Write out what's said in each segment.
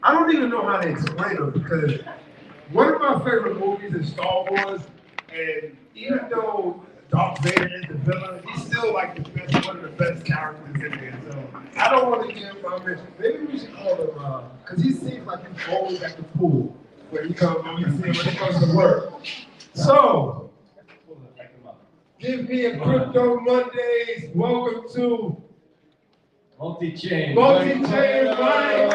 I don't even know how to explain them because one of my favorite movies is Star Wars, and even though Darth Vader is the villain, he's still like the best, one of the best characters in there. So I don't want to give my mention. Maybe we should call him, because he seems like he's always at the pool when he comes, when we see him when he comes to work. So, give me a Crypto Mondays. Welcome to Multi-chain. Multi-chain money.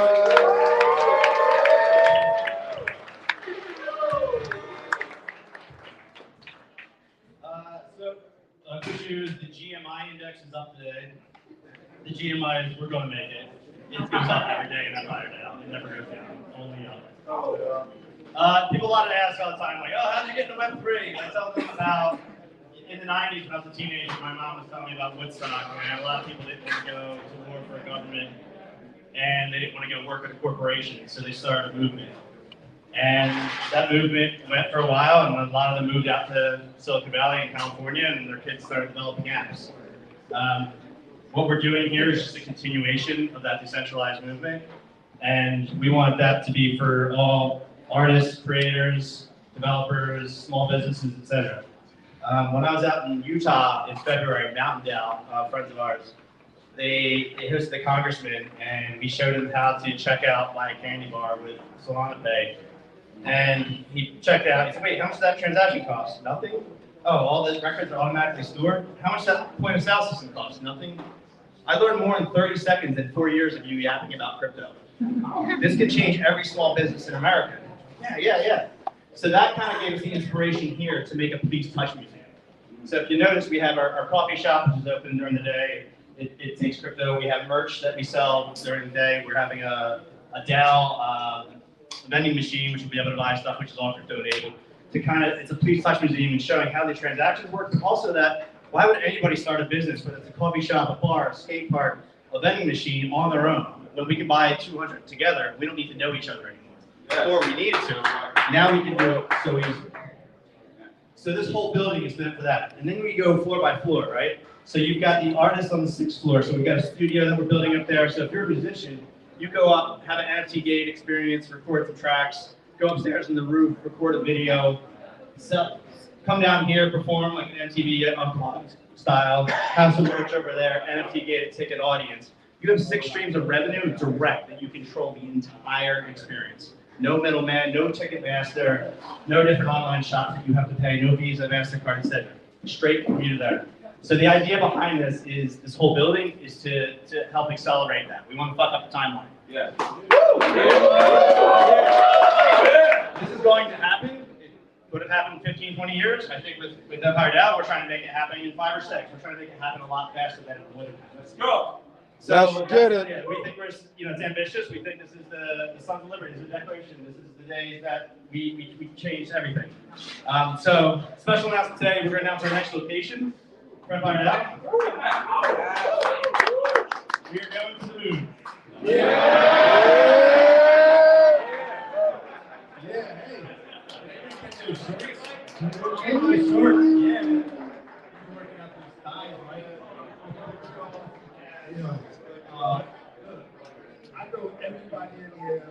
Good news, the GMI index is up today. The GMI is, we're going to make it. It goes up every day and then right down. It never goes down, only up. People a lot of ask all the time, like, oh, how'd you get into Web3? I tell them about, in the 90s when I was a teenager, my mom was telling me about Woodstock, and a lot of people didn't want to go to war for a government, and they didn't want to go work at a corporation, so they started a movement. And that movement went for a while, and a lot of them moved out to Silicon Valley and California, and their kids started developing apps. What we're doing here is just a continuation of that decentralized movement, and we want that to be for all artists, creators, developers, small businesses, etc. When I was out in Utah in February, Mountain Down, friends of ours, they hosted a congressman, and we showed him how to check out my candy bar with Solana Pay. And he checked out, he said, wait, how much does that transaction cost? Nothing? Oh, all those records are automatically stored? How much does that point of sale system cost? Nothing? I learned more in 30 seconds than 4 years of you yapping about crypto. This could change every small business in America. Yeah. So that kind of gave us the inspiration here to make a Please Touch museum. So if you notice, we have our coffee shop, which is open during the day. It takes crypto. We have merch that we sell during the day. We're having a DAO vending machine, which will be able to buy stuff which is all crypto enabled. To kind of, it's a Please Touch museum and showing how the transactions work. Also that, why would anybody start a business, whether it's a coffee shop, a bar, a skate park, a vending machine on their own? When we can buy 200 together, we don't need to know each other anymore. Or we needed to. Now we can do it so easily. So this whole building is meant for that. And then we go floor by floor, right? So you've got the artist on the 6th floor. So we've got a studio that we're building up there. So if you're a musician, you go up, have an NFT gated experience, record some tracks, go upstairs in the roof, record a video, come down here, perform like an MTV Unplugged style, have some merch over there, NFT gated ticket audience. You have 6 streams of revenue direct that you control the entire experience. No middleman, no ticket master, no different online shops that you have to pay, no Visa, MasterCard, etc. Straight from you to there. So the idea behind this is, this whole building is to help accelerate that. We want to fuck up the timeline. Yeah. This is going to happen. It would have happened in 15, 20 years. I think with Empire DAO, we're trying to make it happen in 5 or 6. We're trying to make it happen a lot faster than it would have happened. Let's go. So Let's get it. Yeah, we think we're, it's ambitious. We think this is the Sons of Liberty. This is the Declaration. This is the day that we changed everything. So special announcement today. We're going to announce our next location. We are going to the moon. I know everybody in here,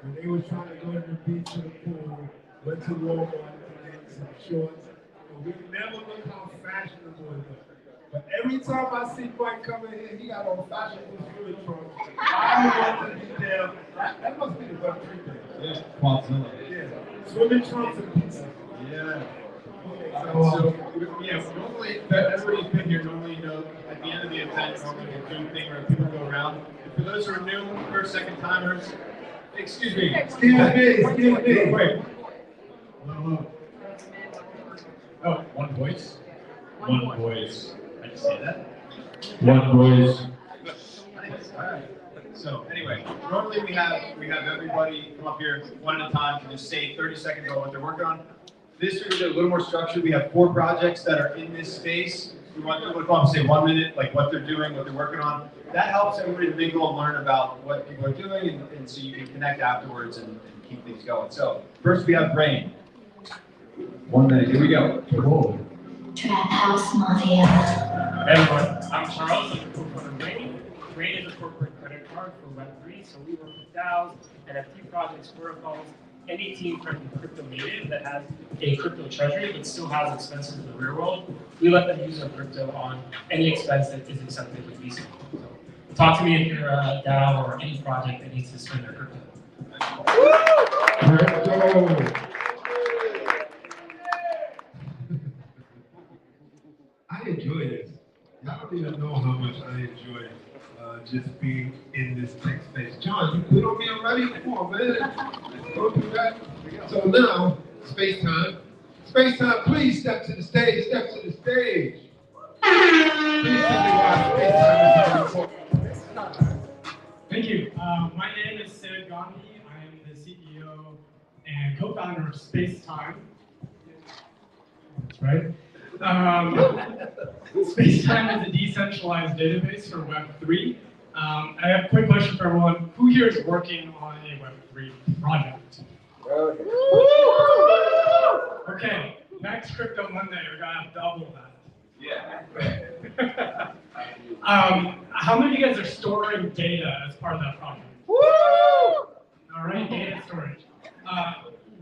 when they were trying to go to the beach or the pool, went to Walmart to get some shorts, but we never look how fashionable it is. But every time I see Mike coming in, he got on fashionable swimming trunks. I want to be there. That must be the Web3 thing. Yeah, Quantzilla. Yeah. Swimming trunks and pizza. Yeah. So, normally, everybody's been here, normally, at the end of the event, normally we'll do a thing where people go around. For those who are new, first, second timers, excuse me. Wait. Oh, one voice? One voice. I just say that? One voice. All right. So anyway, normally we have everybody come up here one at a time to just say 30 seconds on what they're working on. This we're going to do a little more structured. We have 4 projects that are in this space. We want to come up and say 1 minute, like what they're doing, what they're working on. That helps everybody to mingle and learn about what people are doing, and so you can connect afterwards and keep things going. So first we have Brain. 1 minute. Here we go. Whoa. Trap House Mafia. Hey everyone, I'm Charles. I'm the co-founder of Brain. Brain is a corporate credit hard for Web3, so we work with DAOs, NFT projects, protocols, any team from crypto native that has a crypto treasury but still has expenses in the real world. We let them use our crypto on any expense that is accepted with Visa. So talk to me if you're a DAO or any project that needs to spend their crypto. Crypto. I enjoy this. Y'all don't even know how much I enjoy just being in this tech space. John, you quit on me already? Come on, man. Don't do that. So now, space time. Space time, please step to the stage. Step to the stage. Please tell me why space time is so important. Thank you. My name is Sid Gandhi. I am the CEO and co-founder of Spacetime. That's right. Spacetime is a decentralized database for Web3. I have a quick question for everyone. Who here is working on a Web3 project? Okay, next Crypto Monday, we're going to double that. Yeah. How many of you guys are storing data as part of that project? All right, data storage.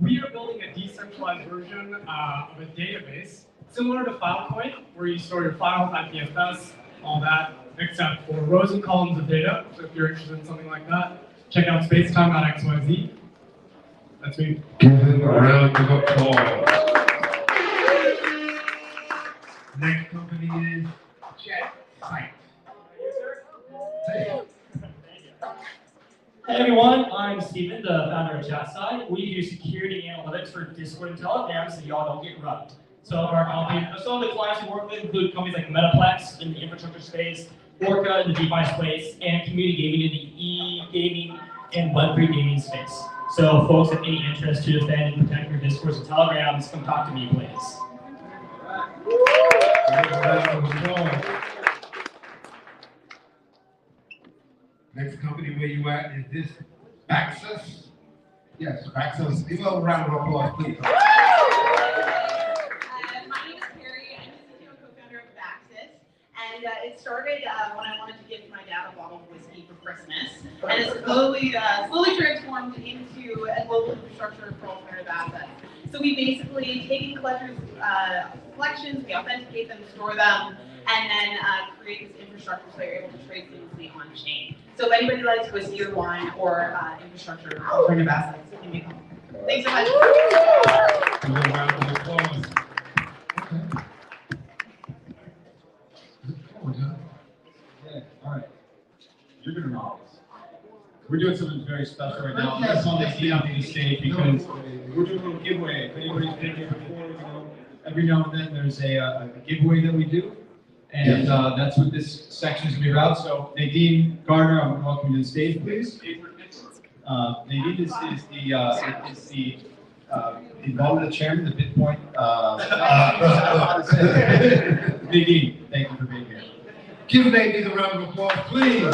We are building a decentralized version of a database similar to Filecoin, where you store your files, IPFS, all that, except for rows and columns of data. So if you're interested in something like that, check out spacetime.xyz. That's me. Give him a round of applause. Next company is Chat Site. Hey everyone, I'm Steven, the founder of ChatSide. We do security analytics for Discord and Telegram so y'all don't get rubbed. So some of the clients we work with include companies like Metaplex in the infrastructure space, Orca in the DeFi space, and community gaming in the e-gaming and Web3 gaming space. So folks with any interest to defend and protect your Discords and Telegrams, come talk to me, please. Next company where you at is this Baxus. Yes, Baxus. Give a round of applause, please. My name is Carrie. I'm the CEO and co-founder of Baxis. And it started when I wanted to give my dad a bottle of whiskey for Christmas. And it's slowly transformed into a global infrastructure for alternative assets. So we basically take collections, we authenticate them, store them, and then create this infrastructure so you're able to trade seamlessly on chain. So if anybody likes whiskey or wine or infrastructure alternative assets, give me a call. Thanks so much. Give a round of applause. Okay. Come on, John. Yeah, all right. You're gonna rock this. We're doing something very special right now. I just want to see out on the stage because we're doing a little giveaway. If anybody's been here before, you know, every now and then there's a giveaway that we do. And that's what this section is going to be about. So Nadine Gardner, I'm going to welcome you to the stage, please. Nadine is the involvement chairman of the Bitcoin. Nadine, thank you for being here. Give Nadine a round of applause, please.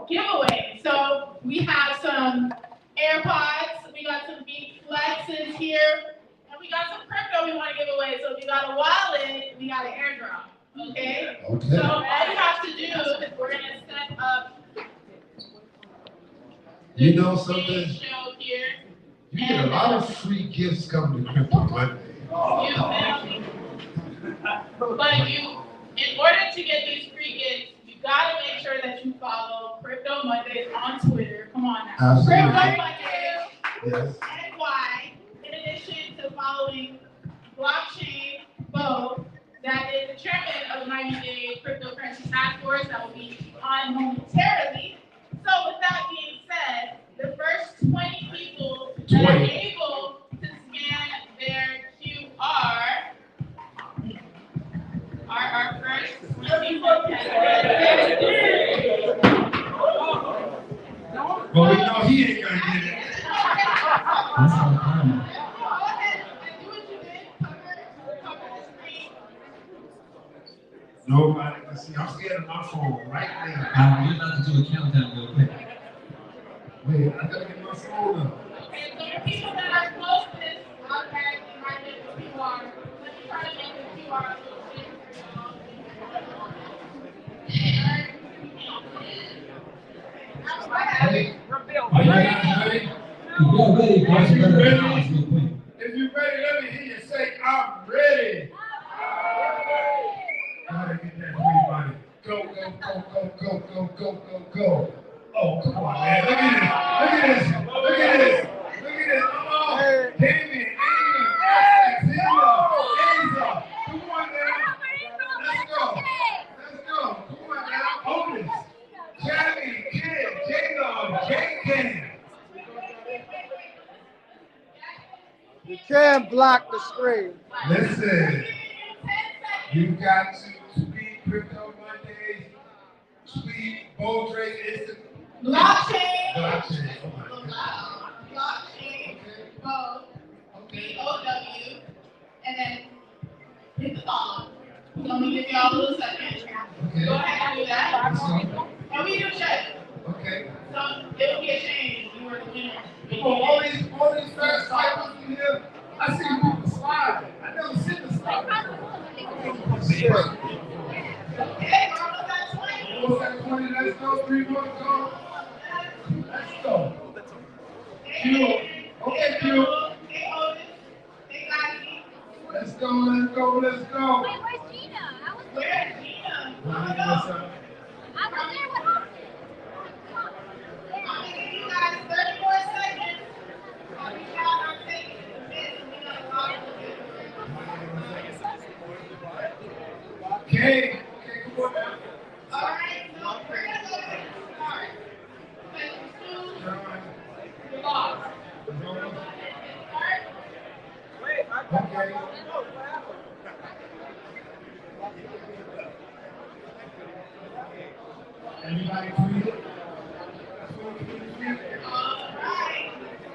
Giveaway. So we have some AirPods, we got some Beat Flexes here, and we got some crypto we want to give away. So if you got a wallet, we got an airdrop. Okay? So all you have to do is we're gonna set up You know something? show here. You get a lot of free gifts coming to Crypto Monday. You feel me? But in order to get these free gifts, you gotta make sure that you follow Crypto Mondays on Twitter. Come on now. Absolutely. Crypto Mondays. Yes. NY, in addition to following Blockchain Bo, that is the chairman of the 90-day cryptocurrency task force that will be on momentarily. So with that being said, the first 20 people that are able to scan their QR are our first 20 people. Well, we know he ain't gonna get it. Go ahead and do what you did. Cover the screen. Nobody can see. I'm scared of my phone right now. We're about to do a countdown real quick. Wait, I gotta get my phone up. Okay, so the people that are closest automatically might get the QR. Let me try to make the QR a little bigger for y'all. Hey, Are you guys ready? If you're ready, guys, Are you ready? real quick. if you're ready, let me hear you say, I'm ready. Gotta get that free money. Go, go, go, go, go, go, go, go, go. Oh, come on, man. Look at this. Look at this. Look at this. Look at this. Come on. Damien, Amy, Alex, Hilda, Asa. Come on now. Let's go. Let's go. Come on now. Otis, Jamie, Kid, J-Dog, J-Can. You can't block the screen. Listen, you got to speed Crypto Mondays, speed Bold Trade Instant. Blockchain. Blockchain. Oh my God. Blockchain. Okay. B-O-W. And then hit the follow. Let me give y'all a little second. Okay. Go ahead and do that. Let's go. And we do check. Okay. So it'll be a change. You were the winner. Oh, all these fast cycles in here. I see people slide. I never seen the slide. Okay, we're almost at 20. What's that 20? Let's go. 3 more to go. Let's go. Q. Okay, Q. Hey, Otis. Hey, Gotti. Let's go. Let's go. Let's go. Wait, where's Gina? Where's Gina? What's up? I was there with her. I'm gonna give you guys 30 more seconds. I'll be out our taking this. We got a lot of Okay. Okay, come on now. All right, so we're gonna go ahead and start. Question 2, the box. Start. Okay. Everybody tweet it? All right.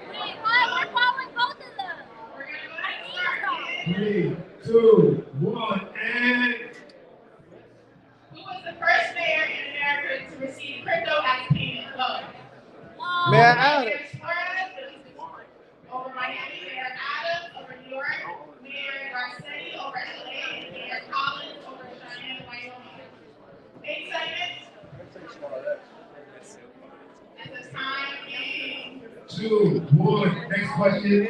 Wait, why? We're following both of them. We're gonna go ahead and start. 3, 2, 1, and Who was the first mayor in America to receive crypto as payment mode? Mayor Adams. Mayor Suarez over Miami, Mayor Adams over New York, Mayor Garcetti over LA, and Mayor Collins over Cheyenne, Wyoming. 8 seconds. And the time is 2, 1. Next question.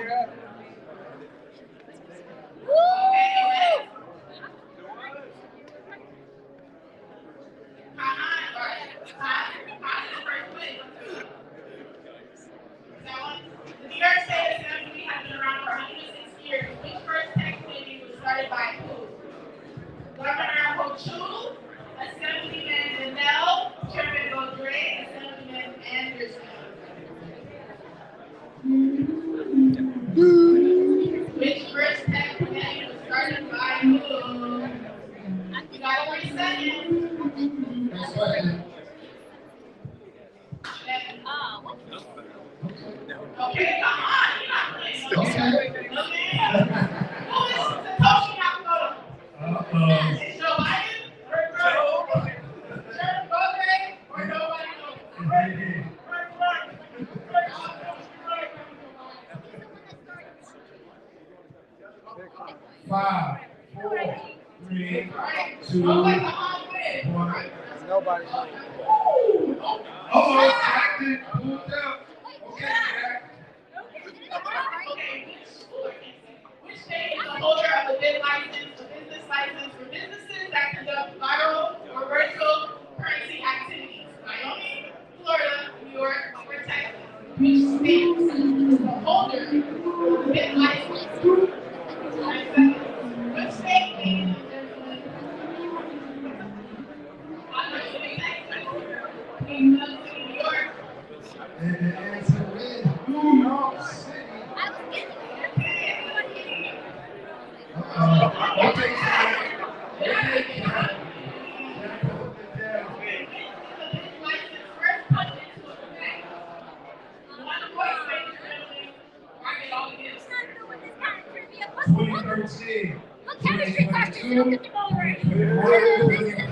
The New York State Assembly has been around for 106 years. Which first tech committee was started by who? Governor Hochul, Assemblyman Linnell, Chairman Baudry, Assemblyman Anderson. Which first tech committee was started by who? You got 3 seconds. Next question. Okay, come on, you're not playing. Okay. Who is Satoshi Nakamoto? Uh-oh. Is Joe Biden or Sherman Baudry or nobody knows? 5, 4, 3, 2, 1. Nobody. Oh, acted, pulled out. Okay, Jack. Which state is the holder of a business license for businesses that conduct viral or virtual currency activities? Wyoming, Florida, New York, or Texas? Which state is the holder of a business license? Which state, ladies and gentlemen? I'm not sure Texas. New York. And the answer is New York City. Okay, Jack. Okay, Jack. First put into effect. One voice, ladies and gentlemen. Mark it all again. 2013. Look, chemistry question. Look at the ball right. 2021,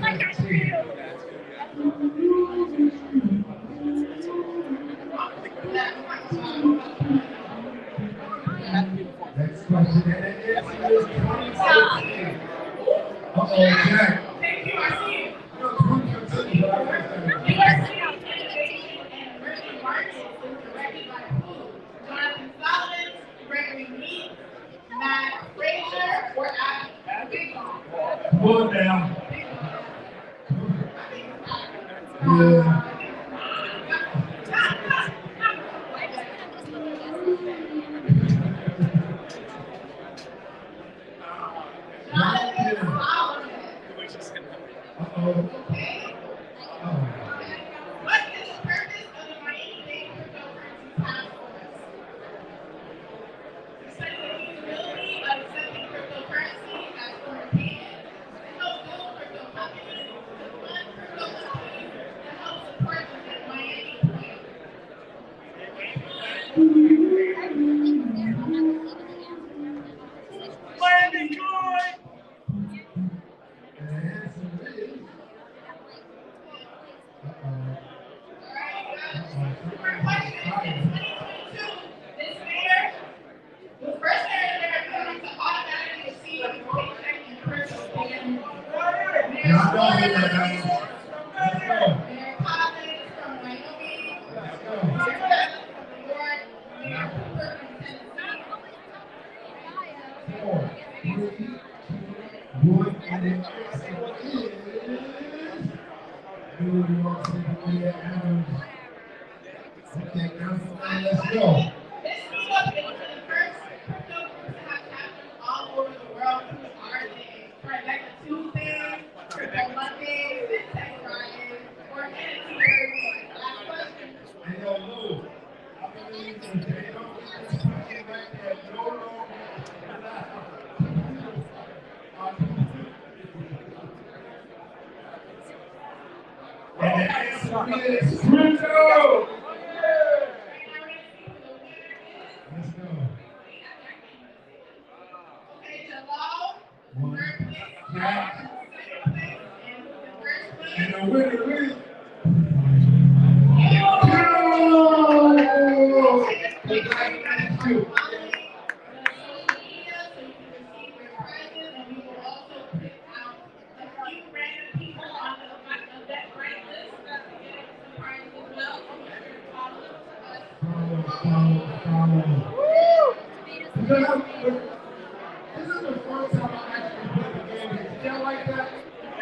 What is the purpose of the Miami-Dade cryptocurrency task force? Study the feasibility of accepting cryptocurrency as foreign payment, to help build crypto companies, to fund crypto companies, to help support the Miami plan. Miami joy! This mayor was the first mayor in America to automatically receive a paycheck in person. Mayor Collins from Wyoming, Mayor Beth from New York, Mayor Cooper from Tennessee. Let's go. This meetup is for the first crypto groups to have chapters all over the world. Who are they? Trifecta Tuesday, Crypto Monday, FinTech Friday, or Meditator. Last question. Hey, yo, Lou, I believe that they don't get this fucking back there no longer and the answer is crypto! Let's go. Okay, Jalal, One, third place, clap, second place, and the first place. and the winner is you. This is the first time I actually played the game. Did y'all like that?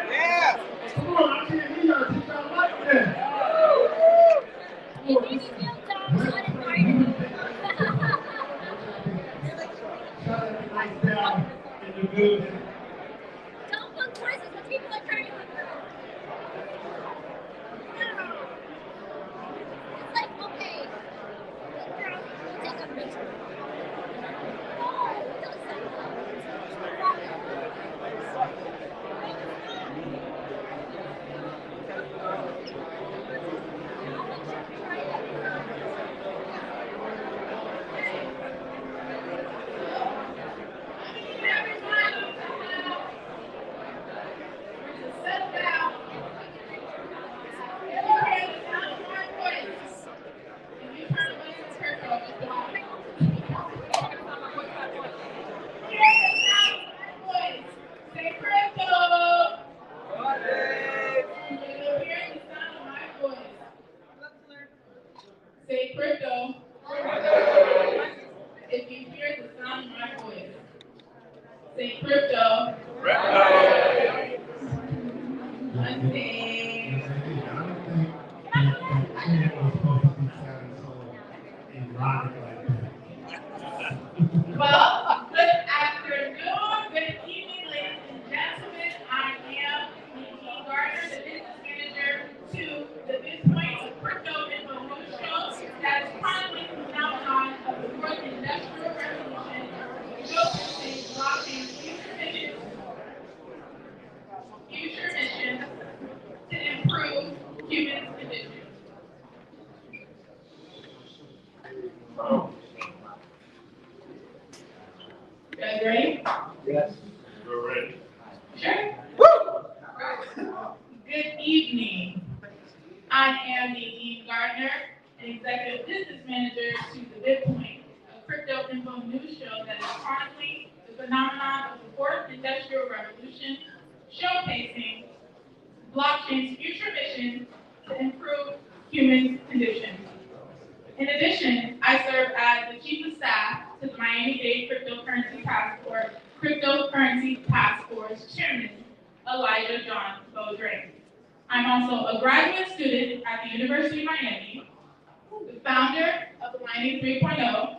Yeah. Come on, I can't hear y'all. Did y'all like that? It made me feel dumb, so I didn't write it. Shout out to Nice Down in the building. Don't put quizzes when people are trying to put through. It's like, okay, girl, take a picture. Oh, it does Settle down. If you hear the sound of my voice, if you turn away from Kirko, it's gone. Hear the sound of my voice. Say crypto. If you hear the sound of my voice, say crypto. If you hear the sound of my voice, say crypto. One thing. I don't think that Chad was supposed to be sounding so erotic like that. Well, good afternoon, good evening, ladies and gentlemen. I am Nikki Gardner, the business manager to the midpoint of Crypto Revolution that is chronicling the phenomenon of the fourth industrial revolution, showcasing blockchain's future mission to improve human condition. You guys ready? Yes. We're ready. Sure. Woo! Good evening. I am Nadine Gardner, an executive business manager to the midpoint, a crypto info news show that is chronicling the phenomenon of the fourth industrial revolution, showcasing blockchain's future mission to improve human conditions. In addition, I serve as the chief of staff to the Miami-Dade Cryptocurrency Task Force Chairman, Elijah John Beaudry. I'm also a graduate student at the University of Miami, the founder of Aligning 3.0,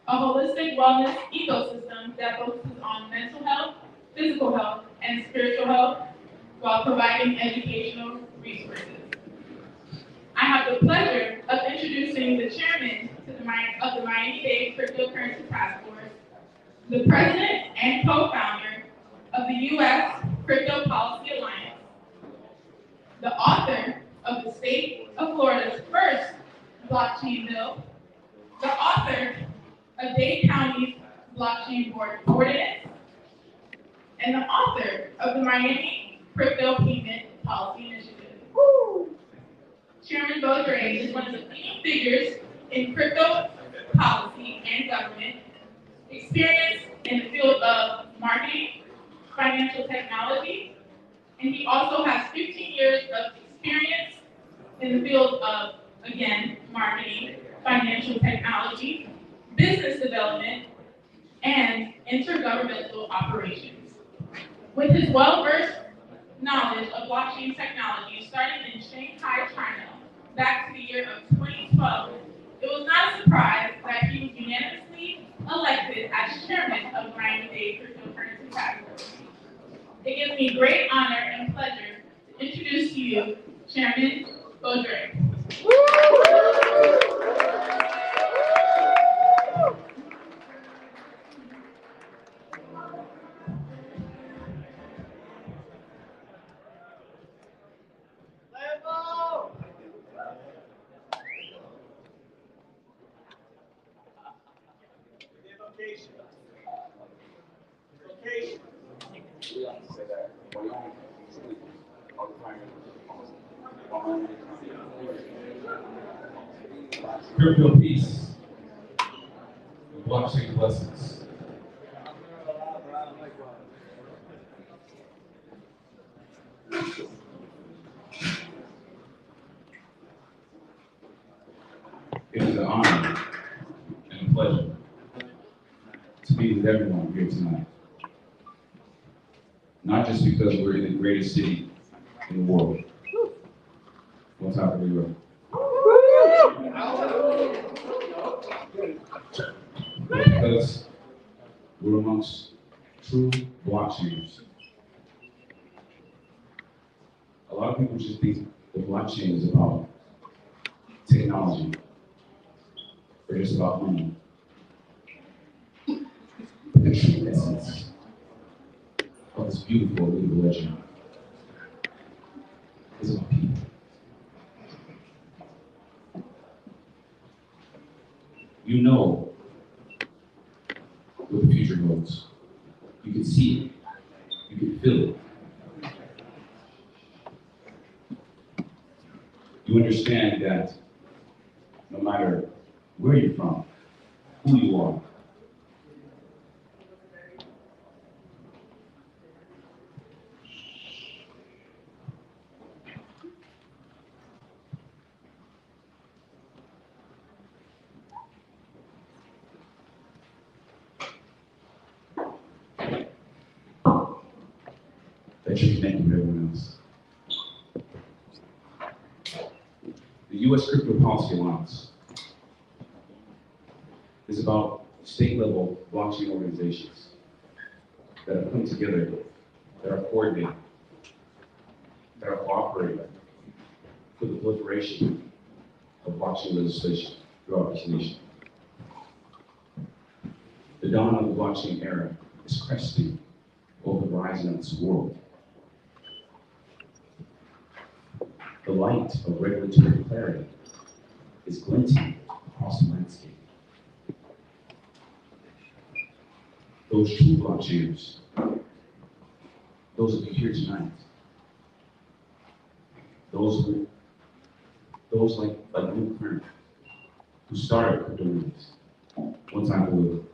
a holistic wellness ecosystem that focuses on mental health, physical health, and spiritual health while providing educational resources. I have the pleasure of introducing the chairman of the Miami-Dade Cryptocurrency Task Force, the president and co-founder of the U.S. Crypto Policy Alliance, the author of the state of Florida's first blockchain bill, the author of Dade County's blockchain board ordinance, and the author of the Miami Crypto Payment Policy Initiative. Woo! Chairman Bo Dre is one of the leading figures in crypto policy and government, experience in the field of marketing, financial technology, and he also has 15 years of experience in the field of, again, marketing, financial technology, business development, and intergovernmental operations. With his well-versed knowledge of blockchain technology starting in Shanghai, China, back to the year of 2012, it was not a surprise that he was unanimously elected as chairman of Miami-Dade Cryptocurrency Task Force. It gives me great honor and pleasure to introduce to you Chairman Bo Dre. Crypto peace, and blockchain blessings. It is an honor and a pleasure to be with everyone here tonight. Not just because we're in the greatest city in the world. On top of the world. But because we're amongst true blockchains. A lot of people just think the blockchain is about technology, or just about money. But the true essence of this beautiful legal legend is about people. You know what the future holds. You can see it. You can feel it. You understand that no matter where you're from, who you are, that you're connected with everyone else. The U.S. Crypto Policy Alliance is about state-level blockchain organizations that have come together, that are coordinated, that are cooperating for the proliferation of blockchain legislation throughout this nation. The dawn of the blockchain era is cresting over the horizon of this world. The light of regulatory clarity is glinting across the landscape. Those true blockchainers, those of you here tonight, those like Luke Kern, who started Crypto Mondays. One time for Luke.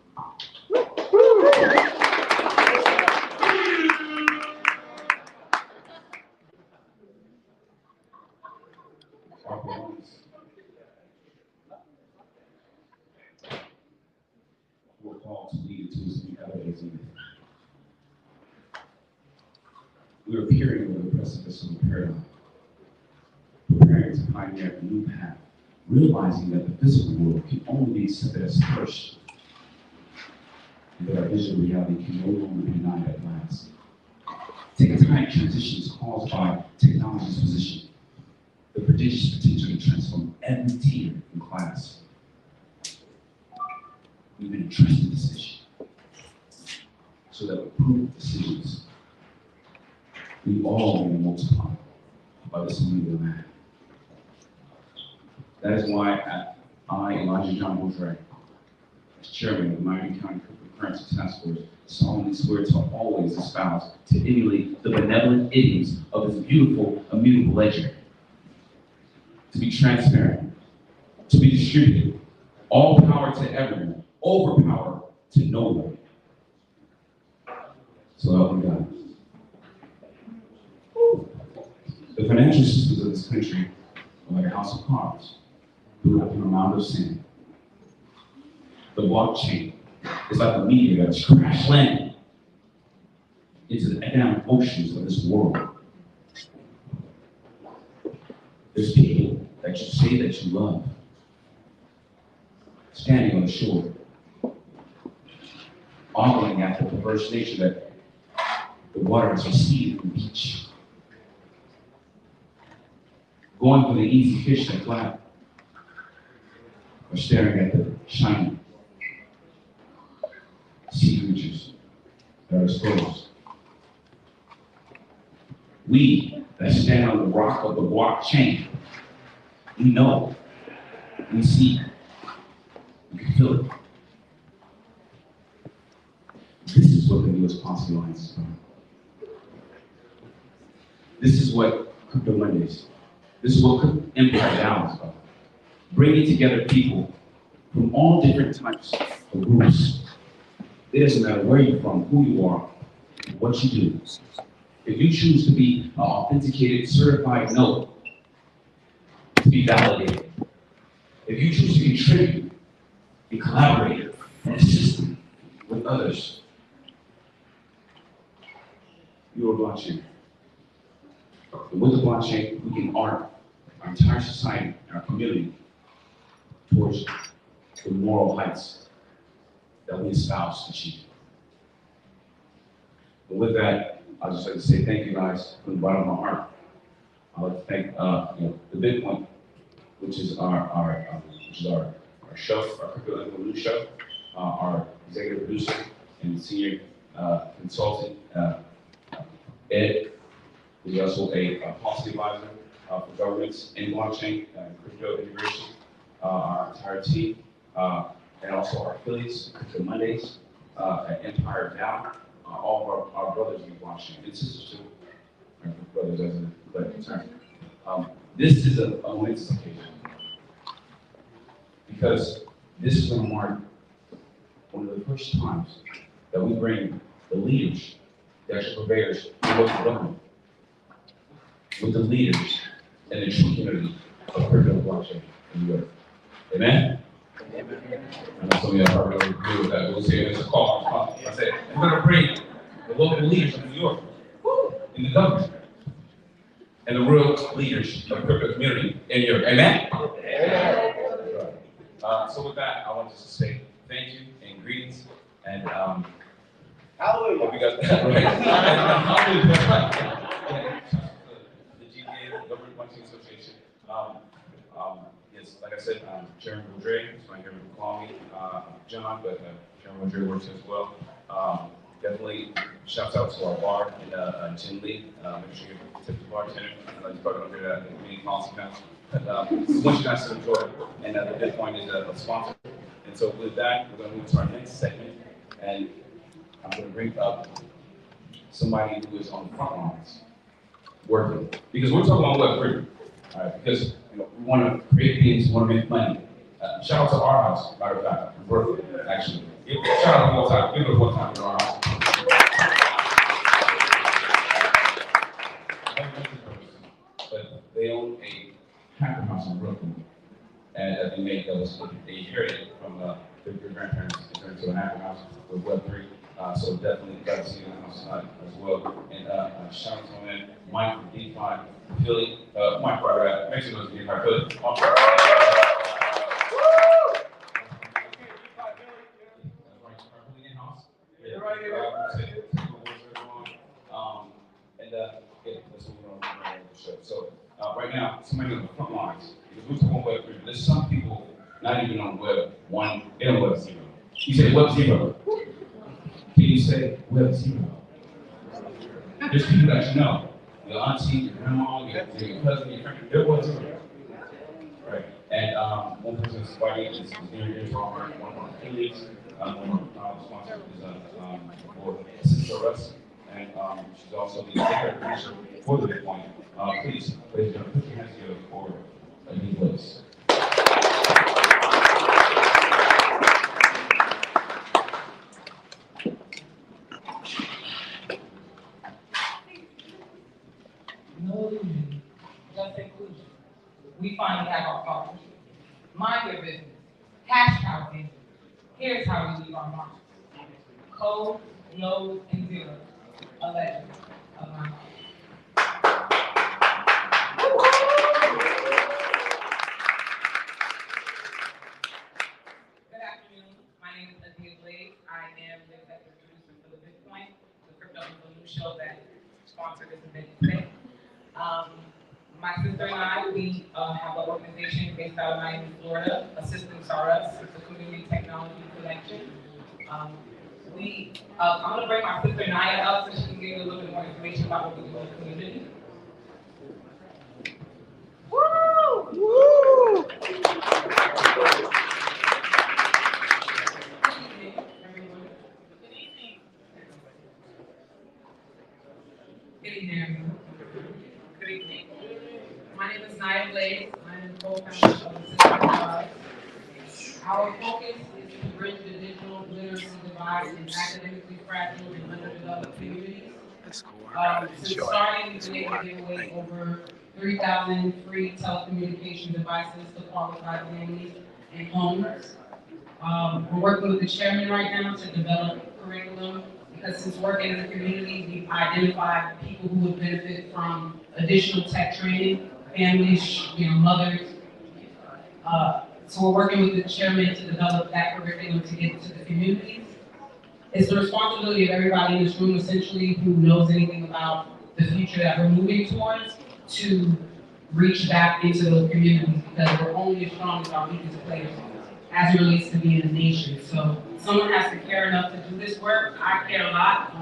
We're called to lead into this new era as youth. We are peering over the precipice of a paradigm to pioneer a new path, realizing that the physical world can only be accepted as first, and that our digital reality can no longer be denied at last. Tectonic transitions caused by technology's position, the prodigious potential to transform every tier in class. We've been entrusted this mission so that with proof decisions, we all will be multiplied by the singular man. That is why I, Elijah John Boudreaux, as chairman of the Miami County Cryptocurrency Task Force, solemnly swear to always espouse, to emulate the benevolent idioms of this beautiful, immutable ledger, to be transparent, to be distributed, all power to everyone, overpower to no one. So help me God. The financial systems of this country are like a house of cards, built up in a mound of sand. The blockchain is like a meteor that's crash landing into the economic oceans of this world. There's people that you say that you love, standing on the shore, ogling at the perverse nature that the water is receding from the beach, going for the easy fish that fly, or staring at the shiny sea creatures that are exposed. We that stand on the rock of the blockchain, we know, we see, we can feel it. This is what the newest policy lines is about. This is what Crypto Mondays, this is what Empire Down is about. Bringing together people from all different types of groups. It doesn't matter where you're from, who you are, what you do. If you choose to be an authenticated, certified node, to be validated, if you choose to contribute and collaborate and assist with others, you're a blockchain. And with the blockchain, we can art our entire society and our community towards the moral heights that we espouse to achieve. And with that, I'd just like to say thank you guys from the bottom of my heart. I'd like to thank the Bitcoin, which is our show, our Crypto Info News show, our executive producer and senior consultant, Ed, who's also a policy advisor for governments in blockchain and crypto integration, our entire team, and also our affiliates, Crypto Mondays, at Empire Down, all of our brothers in blockchain, and sisters too, our brothers as a collective term. This is a momentous occasion, because this is going to mark one of the first times that we bring the leaders, the actual purveyors, to local government, with the leaders and the true community of crypto blockchain in New York. Amen? Amen. I know some of y'all probably don't agree with that. We'll say it's a call. I said, I'm going to bring the local leaders of New York in the government and the real leaders of the crypto community in New York. Amen? Amen. So with that, I want to just say thank you and greetings and hallelujah. Hope you guys right. The GBA, the Government Blockchain Association. Yes, like I said, Chairman Boudreaux, so I hear him call me John, but Chairman Boudreaux works as well. Definitely shouts out to our bar and Jim Lee. Make sure you tip the bartender. He's probably going to do that in the community policy now. Once you guys enjoy, and the Bitcoin is a sponsor. And so with that, we're going to move to our next segment, and I'm going to bring up somebody who is on the front lines working, because we're talking about Web3, all right? Because we want to create things, we want to make money. Shout out to our house, matter of fact, Berkeley, actually. Shout out one more time, give it one time to our house. But they own a hacker house in Brooklyn, and that they inherited from their grandparents in terms of a hacker house with Web3. So definitely glad to see you in the house tonight as well. And shout out to my man Mike from D5 Philly. Mike right make sure those D5 Philly. Yeah, that's what we're going to show. So right now, somebody on the front lines, because we're talking web 3, but there's some people not even on web 1, they're on web 0. You say web 0. Can you say web 0? There's people that you know, your auntie, your grandma, your cousin, your friend, they're web 0. Right? And one person that's fighting is near to our heart, one of our affiliates, one of our sponsors is for Assist Us. And she's also the executive producer for the Bitcoin. Please, ladies and gentlemen, put your hands together for a new place. No illusion, just inclusion. We finally have our partnership. Mind your business. Hash housing. Here's how we leave our mark. Code, nodes, and zeros. A legend of my life. Good afternoon. My name is Adia Blades. I am the executive producer for the Bitcoin, the crypto news show that sponsored this event today. My sister and I, we have an organization based out of Miami, Florida, Assistance RS. It's a community technology collection. I'm going to bring my sister Naya up so she can give you a little bit more information about what we do in the community. Woo! Woo! Good evening, everyone. Good evening. Good evening, everyone. Good evening. My name is Naya Blades. I am the co-founder of Assistance. Our focus is to bridge the digital literacy divide in academically fragile and underdeveloped communities. Since starting, we've been able to give away over 3,000 free telecommunication devices to qualified families and homes. We're working with the chairman right now to develop curriculum, because since working in the community, we've identified people who would benefit from additional tech training, families, mothers. So we're working with the chairman to develop that curriculum to get to the communities. It's the responsibility of everybody in this room, essentially, who knows anything about the future that we're moving towards, to reach back into those communities, because we're only as strong as our weakest players as it relates to being a nation. So someone has to care enough to do this work. I care a lot.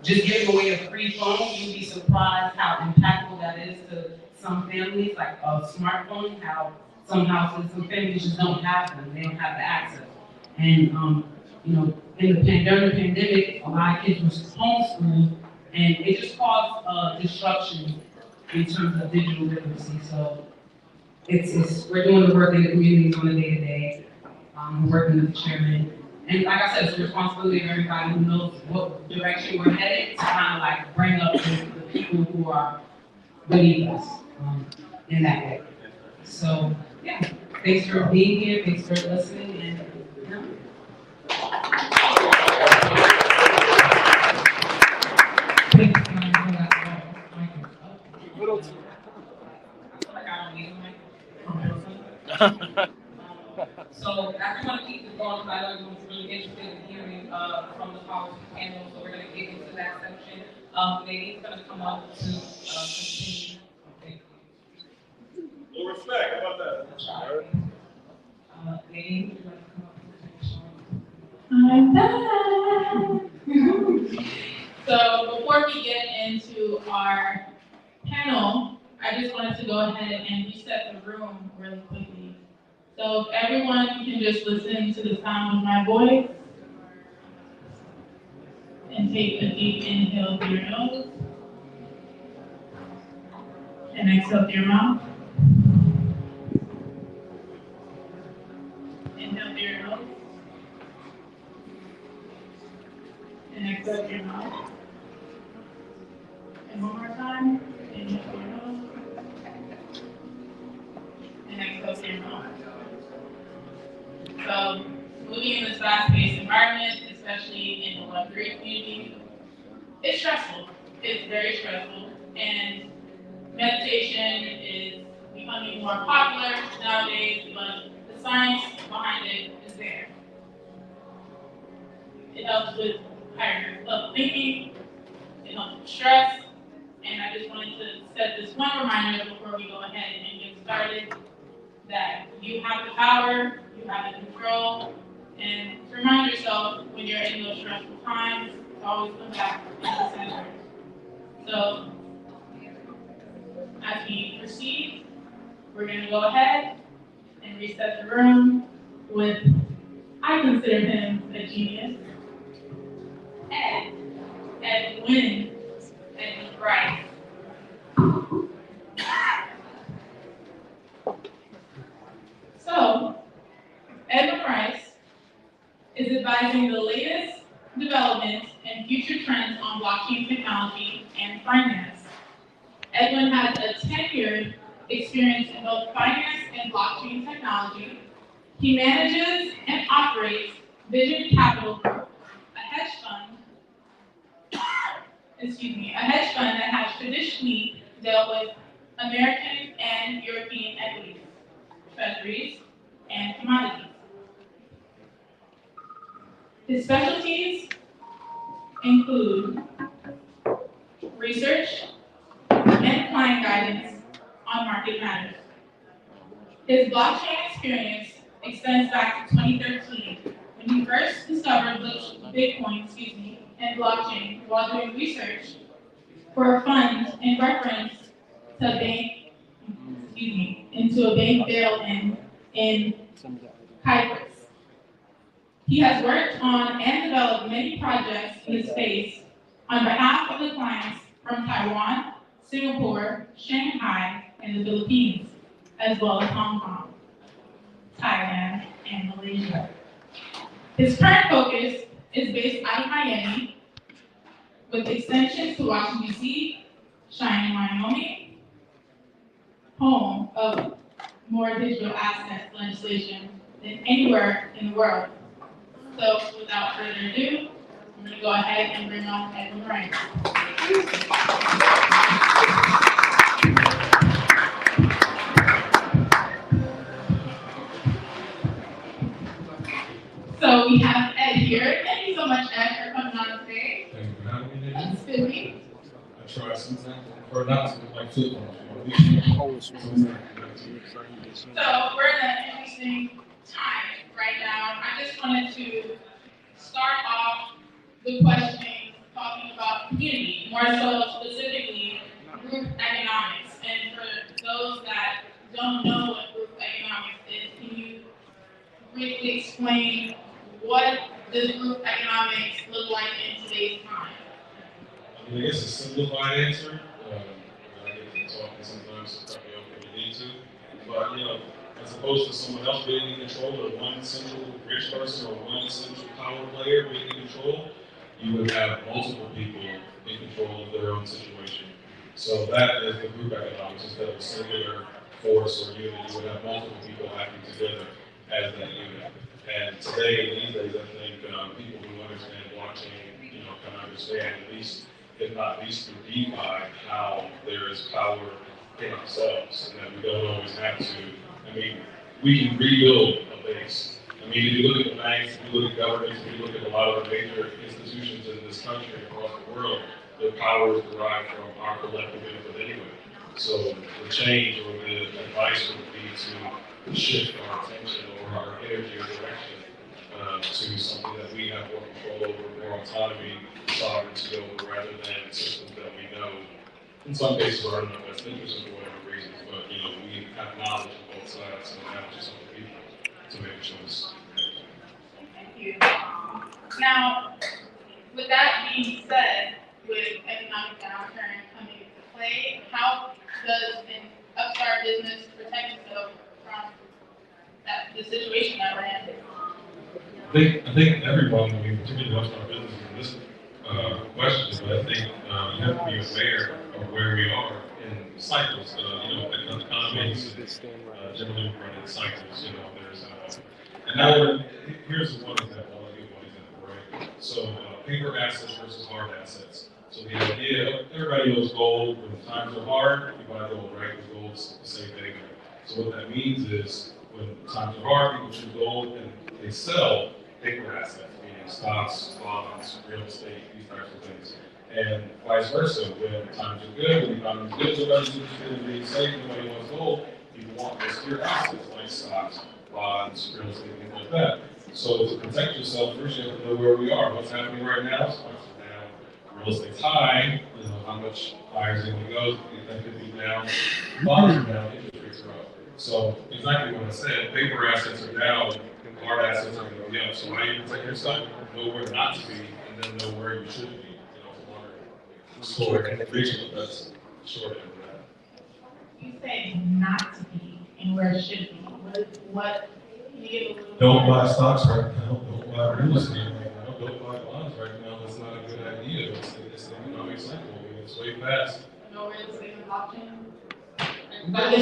Just giving away a free phone, you'd be surprised how impactful that is to some families, like a smartphone, how some houses, some families just don't have them. They don't have the access. And, during the pandemic, a lot of kids were homeschooled, and it just caused disruption in terms of digital literacy. So we're doing the work in the communities on a day-to-day. We're working with the chairman. And like I said, it's the responsibility of everybody who knows what direction we're headed to kind of like bring up the people who are beneath us in that way. So, yeah, thanks for being here, thanks for listening, and So I just want to keep this going because I know everyone's really interested in hearing from the policy panel, so we're going to get into that section. Nadine's going to come up to continue. Well, respect, how about that? Nadine, would you like to come up and I'm back. So before we get into our panel, I just wanted to go ahead and reset the room really quickly. So if everyone can just listen to the sound of my voice and take a deep inhale through your nose and exhale through your mouth. Inhale through your nose and exhale through your mouth. And one more time, inhale through your nose and exhale through your mouth. So moving in this fast-paced environment, especially especially in the luxury community, it's stressful. It's very stressful. And meditation is becoming more popular nowadays, but the science behind it is there. It helps with higher level thinking, it helps with stress, and I just wanted to set this one reminder before we go ahead and get started that you have the power, you have the control, and to remind yourself when you're in those stressful times, to always come back into the center. So, as we proceed, we're going to go ahead and reset the room with, I consider him a genius, Edwin Bryce. So, Edwin Bryce is advising the latest developments and future trends on blockchain technology and finance. Edwin has a 10-year experience in both finance and blockchain technology. He manages and operates Vision Capital Group, a hedge fund that has traditionally dealt with American and European equities, treasuries, and commodities. His specialties include research and client guidance on market matters. His blockchain experience extends back to 2013 when he first discovered Bitcoin, and blockchain while doing research for a fund in reference to into a bank bail-in in Cyprus. He has worked on and developed many projects in the space on behalf of the clients from Taiwan, Singapore, Shanghai, and the Philippines, as well as Hong Kong, Thailand, and Malaysia. His current focus is based out of Miami, with extensions to Washington, D.C., Cheyenne, Wyoming, home of more digital assets legislation than anywhere in the world. So, without further ado, I'm going to go ahead and bring on Edwin Bryce. So we have Ed here. Thank you so much, Ed, for coming on today. Thank you for having me today. It's busy. I try sometimes for not to look like football. So we're in an interesting time right now. I just wanted to start off the questioning talking about community, more so specifically group economics. And for those that don't know what group economics is, can you briefly explain what does group economics look like in today's time? I mean, I guess a simplified answer. I get to talking sometimes, so cut me off if you need to. But, as opposed to someone else being in control, or one central rich person, or one central power player being in control, you would have multiple people in control of their own situation. So that is the group economics. Instead of a singular force or unit, you would have multiple people acting together as that unit. And today, these days, I think people who understand blockchain, can understand at least, if not least through DeFi, how there is power in ourselves, and that we don't always have to. I mean, we can rebuild a base. I mean, if you look at the banks, if you look at governments, if you look at a lot of the major institutions in this country and across the world, their power is derived from our collective input anyway. So the change or the advice would be to shift our attention or our energy or direction to something that we have more control over, more autonomy, sovereignty over, rather than systems that we know in some cases are in our best interest for whatever reasons, but we have knowledge of both sides and not just other people to make a choice. Thank you. Now, with that being said, with economic downturn coming into play, how does an upstart business protect itself from the situation that we're in? I think everyone, particularly the upstart business in this question, but I think you have to be aware of where we are in cycles. Economies generally run in cycles. There's and now here's one example. I'll give one example, right? So paper assets versus hard assets. So the idea, everybody knows gold. When times are hard, you buy gold, right? Because gold's the same thing. So what that means is when times are hard, people choose gold and they sell paper assets, meaning stocks, bonds, real estate, these types of things. And vice versa, when times are good, when the economy is good, nobody's interested in being safe, nobody wants gold, people want riskier assets like stocks, bonds, real estate, things like that. So to protect yourself, first you have to know where we are. What's happening right now? Stocks are down, real estate's high, you know, how much higher is it going to go? That could be down, bonds are down, interest rates are up. So exactly what I said, paper assets are down, hard assets are going to be up. So how do you protect yourself? Know where not to be, and then know where you should be. Story information, but that's short end of that. You say not to be and where it should be. What can you give a little Don't more? buy stocks right now. Don't buy real estate right now. Don't buy bonds right now. That's not a good idea. It's an economic cycle. It's way fast. No real estate and blockchain? Real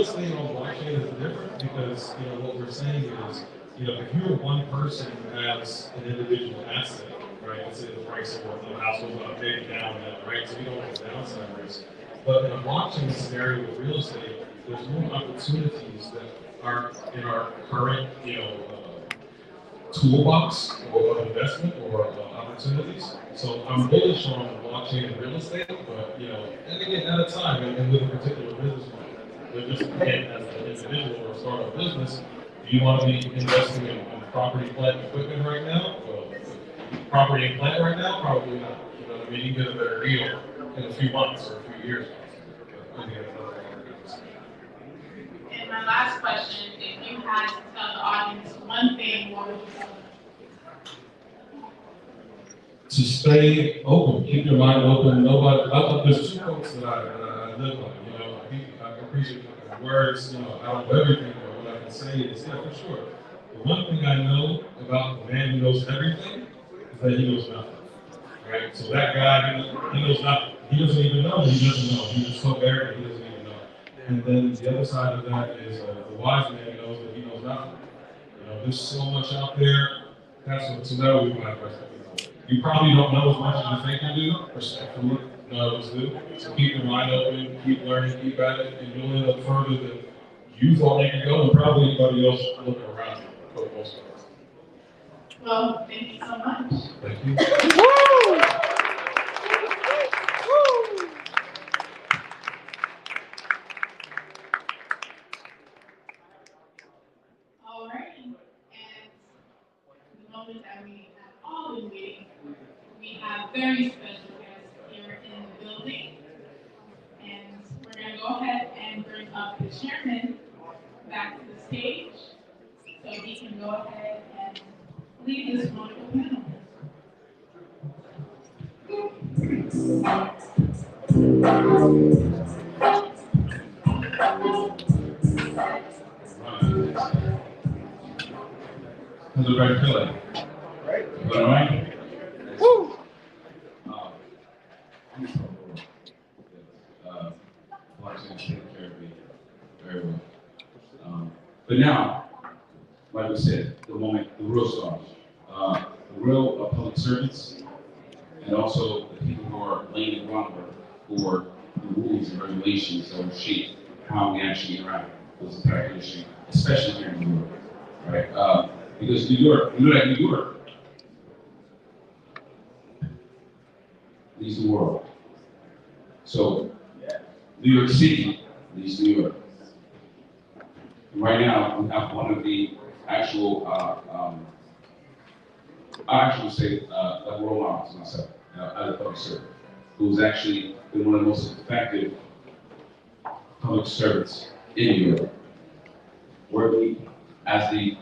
estate on blockchain is different because what we're saying is if you're one person who has an individual asset, right? Let's say the price of the house goes up, maybe down, right? So you don't have downside risk. But in a blockchain scenario with real estate, there's more opportunities that are in our current, toolbox of investment or opportunities. So I'm bullish on blockchain and real estate, but at a time and with a particular business model. But just again, as an individual or a startup business, do you want to be investing in property, plant, and equipment right now? Well, property and plant right now, probably not. You know what I mean? You get a better deal in a few months or a few years. And my last question, if you had to tell the audience one thing, what would you tell them? To stay open, keep your mind open. There's two quotes that I live by. I appreciate words. I don't know everything, but what I can say is, yeah, for sure. The one thing I know about the man who knows everything is that he knows nothing. Right? So that guy, he knows nothing. He doesn't even know that he doesn't know. He's just so arrogant, he doesn't even know. And then the other side of that is the wise man knows that he knows nothing. There's so much out there. So that would be my question. You probably don't know as much as you think you do, respectfully, none of us do. So keep your mind open, keep learning, keep at it, and you'll end up further than you thought you could go, and probably anybody else looking around for the most part. Well, thank you so much. Thank you. All right, and the moment that we have all been waiting for, we have very special guests here in the building. And we're going to go ahead and bring up the chairman back to the stage so he can go ahead and lead this wonderful panel. How's everybody feeling? Right? All right? Woo! Blockchain taking care of me very well. But now, like we said, the real stars, the real public servants, and also the people who are laying the groundwork for the rules and regulations that will shape how we actually interact with the entire industry, especially here in New York, right? Because New York leads the world. So, New York City leads New York. And right now, we have one of the actual, I actually say, like role models myself, as a public servant, who's actually been one of the most effective public servants in New York, working as the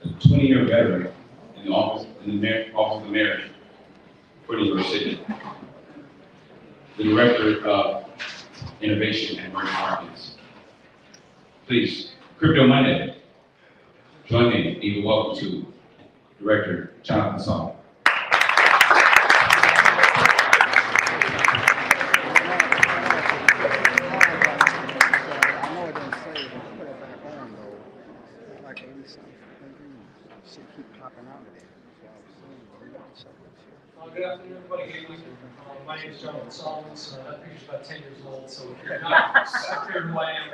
20-year veteran in the office of the mayor for New York City, the director of innovation and emerging markets. Please, Cryoto Monday, join me in a welcome to Director Jonathan Song. Shit keep popping out of there. is Jonathan Solomon. So that picture's about 10 years old. So if you're not clear who I am,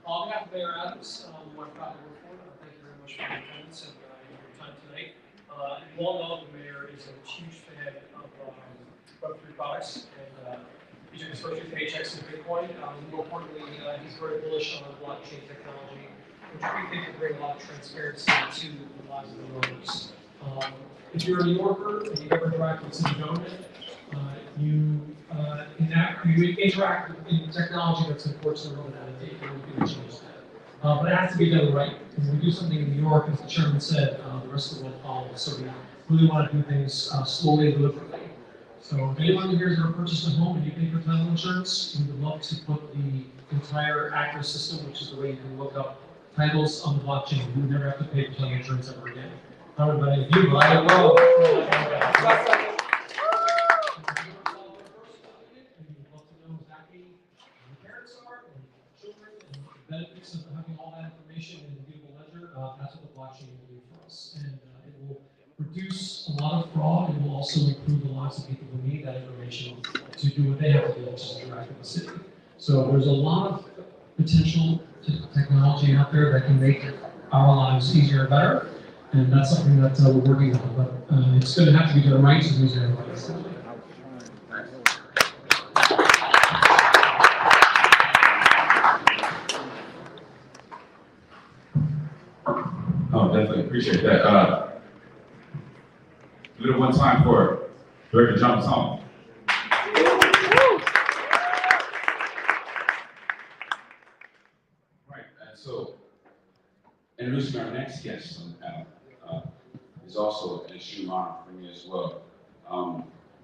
on behalf of Mayor Adams, who I'm proud to work for, thank you very much for your attendance and your time tonight. You all know the mayor is a huge fan of Web3 products, and he's doing his first few paychecks in Bitcoin. More importantly, he's very bullish on blockchain technology, which we think will bring a lot of transparency to the lives of the voters. If you're a New Yorker and you ever interact with city government, you interact in technology that's important to the world and you can change that. But it has to be done right. Because if we do something in New York, as the chairman said, the rest of the world follows. So we really want to do things slowly and deliberately. So if anyone here has ever purchased a home and you pay for title insurance, we would love to put the entire ACRA system, which is the way you can look up titles on the blockchain. You would never have to pay for title insurance ever again. I don't know about any of you, but I love benefits of having all that information in a beautiful ledger. That's what the blockchain will do for us. And it will reduce a lot of fraud. It will also improve the lives of people who need that information to do what they have to do, which is interact with the city. So there's a lot of potential technology out there that can make our lives easier and better. And that's something that we're working on. But it's going to have to be done right, so these are everybody's. Oh, definitely appreciate that. Give it one time for Director Jonathan Solomon. Right, so introducing our next guest on the panel is also an extreme honor for me as well.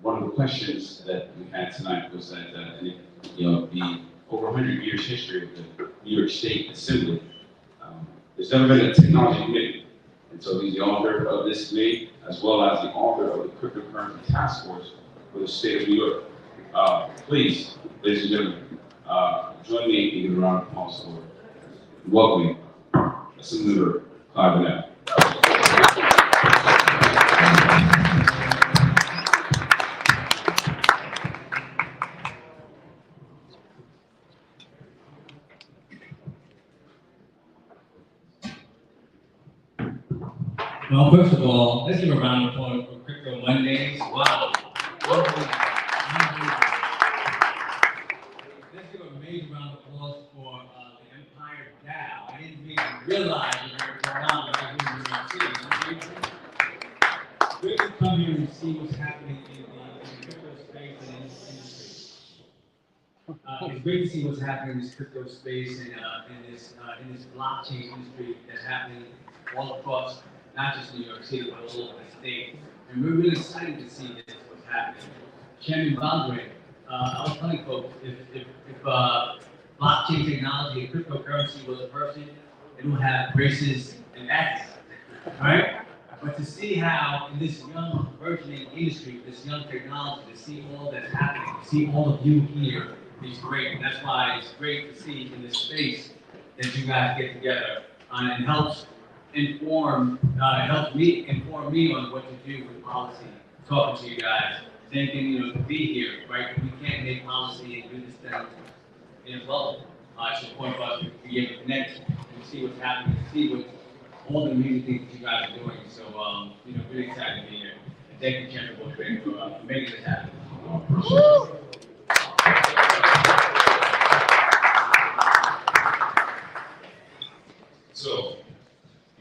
One of the questions that we had tonight was that the over 100 years history of the New York State Assembly. There's never been a technology committee. And so he's the author of this committee, as well as the author of the cryptocurrency task force for the state of New York. Please, ladies and gentlemen, join me in giving a round of applause for welcoming Assemblymember Clive Burnett. Well, first of all, let's give a round of applause for Crypto Mondays. Wow. Let's give a major round of applause for the Empire DAO. I didn't even realize that we were going on right here in New York City. Great to come here and see what's happening in the crypto space and in this industry. It's great to see what's happening in this crypto space and in this blockchain industry that's happening all across not just New York City, but all over the state. And we're really excited to see this, what's happening. Chairman Baldwin, I was telling folks, if blockchain technology and cryptocurrency was a person, it would have braces and X's, right? But to see how in this young burgeoning industry, this young technology, to see all that's happening, to see all of you here is great. And that's why it's great to see in this space that you guys get together and helps inform me on what to do with policy, talking to you guys, thinking, to be here, right? We can't make policy and do this thing in a bubble. It's important for us to be able to connect and see what's happening, see what all the amazing things that you guys are doing. So, really excited to be here. And thank you, Chairman Baldwin, for making this happen. So,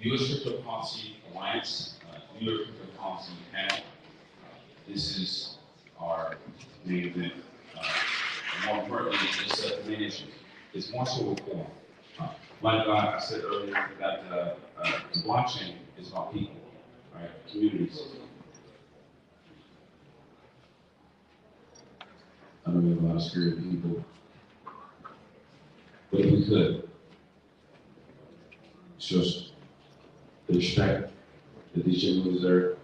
U.S. Crypto Policy Alliance, New York Crypto Policy Panel. This is our main event. More importantly, it's the main issue. It's more so reform. Like I said earlier, that the blockchain is about people, right? Communities. I know we have a lot of spirited people, but if we could, just the respect that these gentlemen deserve,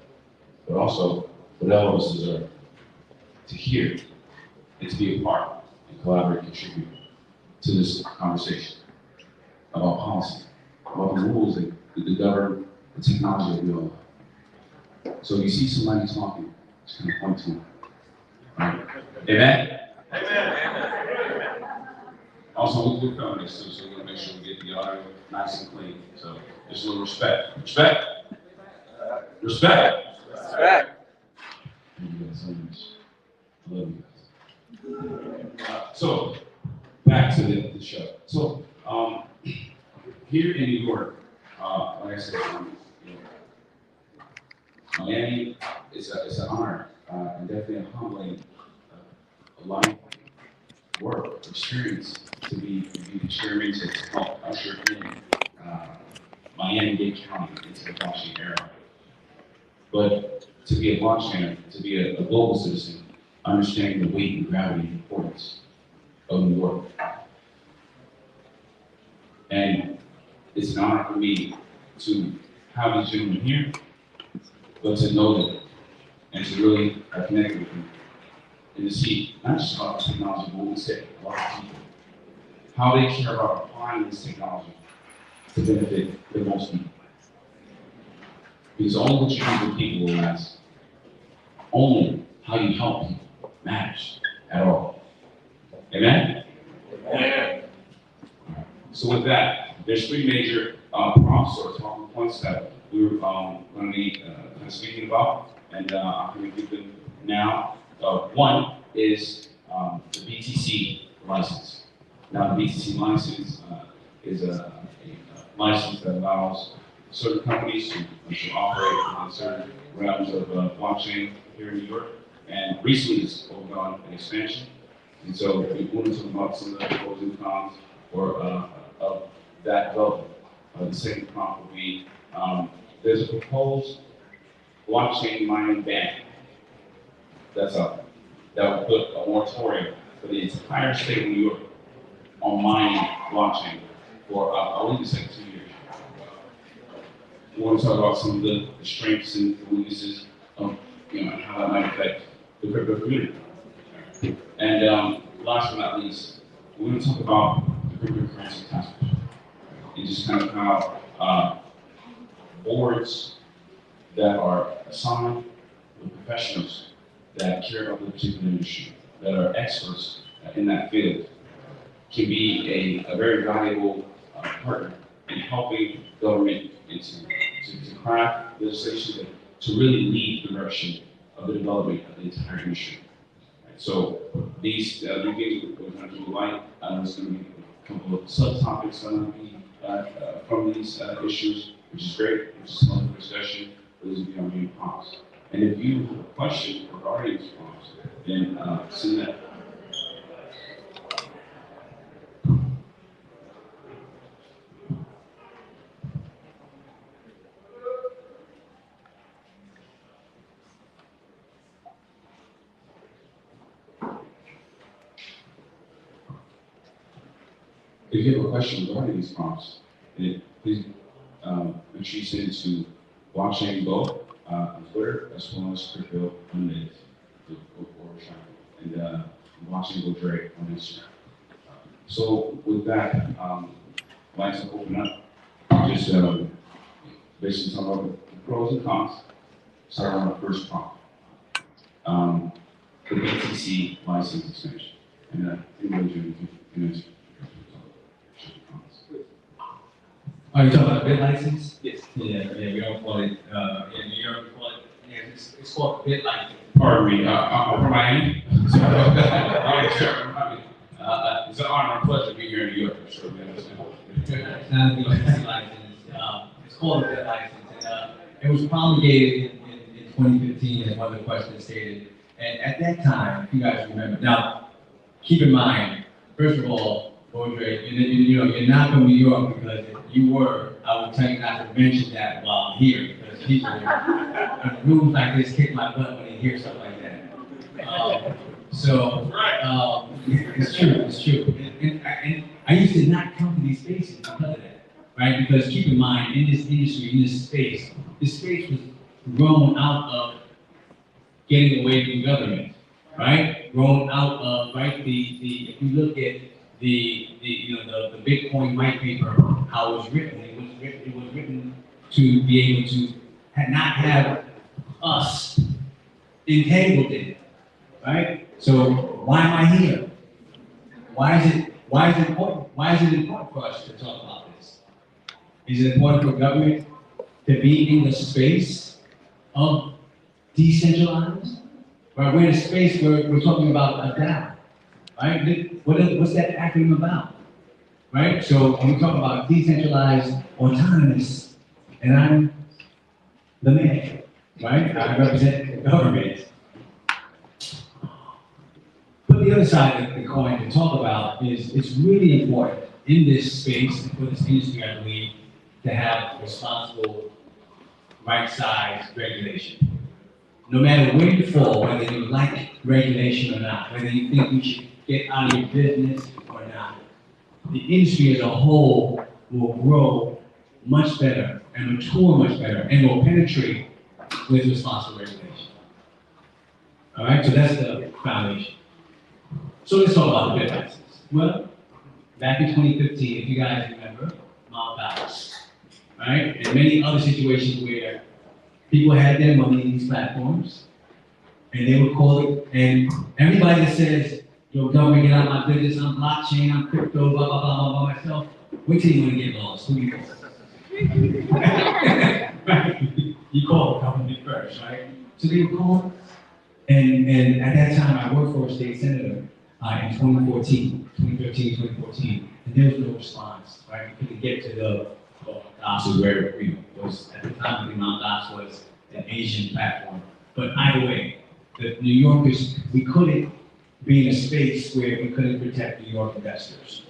but also what all of us deserve, to hear and to be a part and collaborate and contribute to this conversation about policy, about the rules that govern the technology that we all have. So if you see somebody talking, just kind of point to them. Right? Amen? Also, we're feminists too, so we're gonna make sure we get the audio nice and clean. So just a little respect. Respect. Respect. Respect. Thank you guys so much. I love you guys. So back to the show. So here in New York, like I said, you know, Miami it's an honor and definitely a humbling life work experience to be the chairman to help usher in Miami-Dade County into the blockchain era. But to be a blockchainer, to be a global citizen, understanding the weight and gravity and importance of New York. And it's an honor for me to have these gentlemen here, but to know them and to really connect with them and to see not just about the technology, but what we say, a lot of people, how they care about applying this technology to benefit the most people. Because only what you do with people will last. Only how you help people matters at all. Amen? Amen. So with that, there's three major prompts or talking points that we were going to be kind of speaking about, and I'm going to give them now. One is the BTC license. Now, the BTC license is a license that allows certain companies to operate in certain realms of blockchain here in New York, and recently it's undergone an expansion. And so we want to talk about some of the pros and cons of that development. The second prompt would be there's a proposed blockchain mining ban that's up that would put a moratorium for the entire state of New York on mining blockchain for, I believe it's like 2 years. We want to talk about some of the strengths and weaknesses of, and how that might affect the crypto community. And last but not least, we're going to talk about the cryptocurrency task force and just kind of how boards that are assigned with professionals that care about the particular industry, that are experts in that field, can be a very valuable partner in helping government to craft legislation to really lead the direction of the development of the entire industry. Right? So these things we're going to do light. There's going to be a couple of subtopics going to be from these issues, which is great, which is some discussion. Those will be our main prompts. And if you have a question regarding these prompts, then send that. If you have a question regarding these prompts, then please make sure you send it to Blockchain Go on Twitter, as well as Cryoto Monday, and Blockchain Go Drake on Instagram. So with that, I'd like to open up, just basically talk about the pros and cons. Start on the first prompt, the BTC license extension, and you can answer. Are you talking about bit license? Yes. Yeah, we don't call it, in New York, we call it, it's called bit license. Pardon me, I'm from Miami. It's an honor and pleasure to be here in New York, I'm sure we understand. It's not a BTC license, it's called a bit license, and it was promulgated in 2015, as one of the questions stated. And at that time, if you guys remember, now, keep in mind, first of all, Audrey, you're not from New York, because if you were, I would tell you not to mention that while I'm here, because people in rooms like this kick my butt when they hear stuff like that. It's true. And I used to not come to these spaces because of that, right? Because keep in mind, in this industry, in this space was grown out of getting away from government, right? Grown out of, right, if you look at the Bitcoin white paper, how it was written. It was written to be able to not have us entangled in it, right? So why am I here? Why is it important? Why is it important for us to talk about this? Is it important for government to be in the space of decentralized? Right, we're in a space where we're talking about a DAO, right? What's that acronym about? Right? So when we talk about decentralized autonomous, and I'm the man, right? I represent the government. But the other side of the coin to talk about is it's really important in this space and for this industry, I believe, to have responsible, right-sized regulation. No matter where you fall, whether you like regulation or not, whether you think you should get out of your business or not, the industry as a whole will grow much better and mature much better and will penetrate with responsible regulation. All right, so that's the foundation. So let's talk about the bid license. Well, back in 2015, if you guys remember, Mount Dallas, right, and many other situations where people had their money in these platforms, and they would call it, and everybody that says, yo, government, get out of my business, I'm blockchain, I'm crypto, blah, blah, blah, blah, blah, myself, wait till you want to get lost, who you call? You call the government first, right? So they would call, and at that time, I worked for a state senator in 2013, 2014, and there was no response, right? We couldn't get to the Mount Gox, where was at the time. I think Mount Gox was an Asian platform. But either way, the New Yorkers, we couldn't be in a space where we couldn't protect New York investors,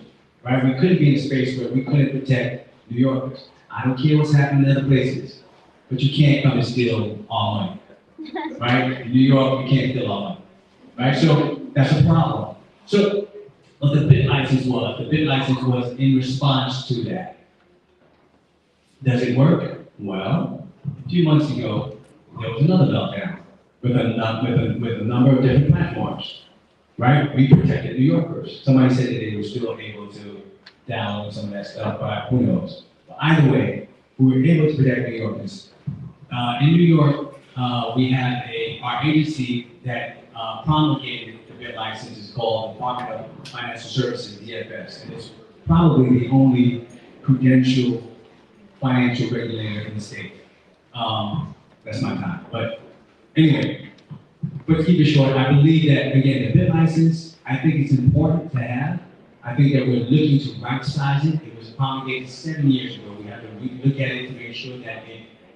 right? We couldn't be in a space where we couldn't protect New Yorkers. I don't care what's happening in other places, but you can't come and steal our money, right? In New York, you can't steal our money, right? So that's a problem. So what the bid license was in response to that. Does it work? Well, a few months ago, there was another meltdown with a number of different platforms, right? We protected New Yorkers. Somebody said that they were still able to download some of that stuff, but who knows? But either way, we were able to protect New Yorkers. In New York, we have our agency that promulgated the bid license is called the Department of Financial Services, DFS, and it's probably the only credentialed financial regulator in the state. That's my time. But anyway, but to keep it short, I believe that, again, the bid license, I think it's important to have. I think that we're looking to right-size it. It was promulgated 7 years ago. We have to look at it to make sure that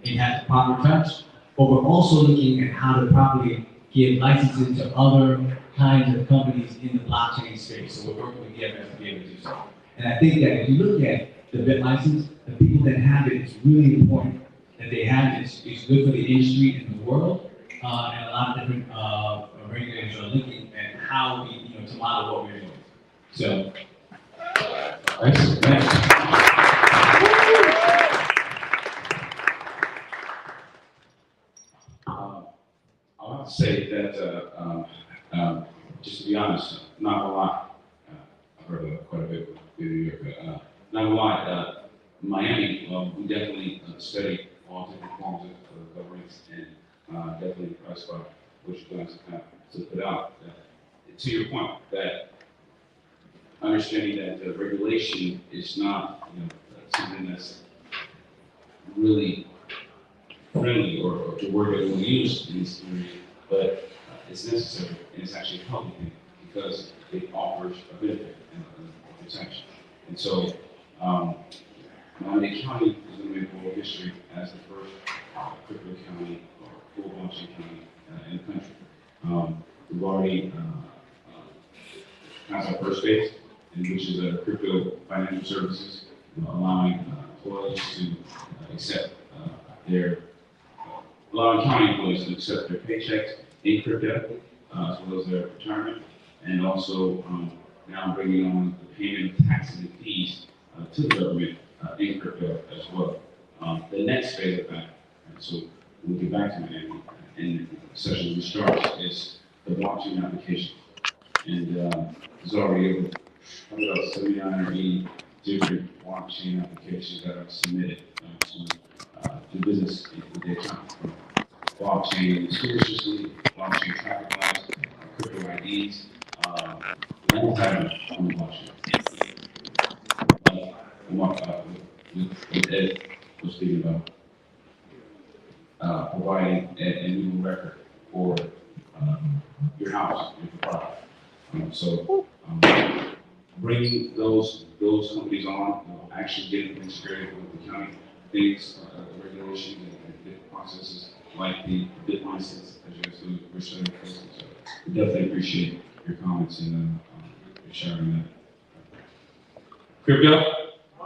it has the proper touch. But we're also looking at how to properly give licenses to other kinds of companies in the blockchain space. So we're working with DFS to be able to do so. And I think that if you look at the bid license, the people that have it, it's really important that they have it. It's good for the industry and the world. And a lot of different regulators are looking at how we, to model what we're doing. So, next. I want to say that, just to be honest, not a lot. I've heard quite a bit with New York. Not a lot. Miami, we definitely study all different forms of governance and definitely impressed by what you're going to kind of put out. To your point, that understanding that the regulation is not something that's really friendly or the word that we use in this area, but it's necessary and it's actually a healthy thing because it offers a benefit and a protection. And so, Miami County is going to make world history as the first crypto county or full blockchain county in the country. We've already passed our first phase, which is crypto financial services, allowing employees to accept allowing county employees to accept their paychecks in crypto, as well as their retirement, and also now bringing on the payment of taxes and fees to the government in crypto as well. The next phase of that, so we'll get back to Miami, and the session we start is the blockchain application. And there's already about 79 or 80 different blockchain applications that are submitted to business with their account from blockchain sewer system, blockchain traffic lights, crypto IDs, all having on the blockchain. With Ed was speaking about providing a new record for your house, your property. Bringing those companies on, actually getting them integrated with the county things, the regulations and different processes like the bid license, as you guys were showing. So we definitely appreciate your comments and your sharing that. Crypto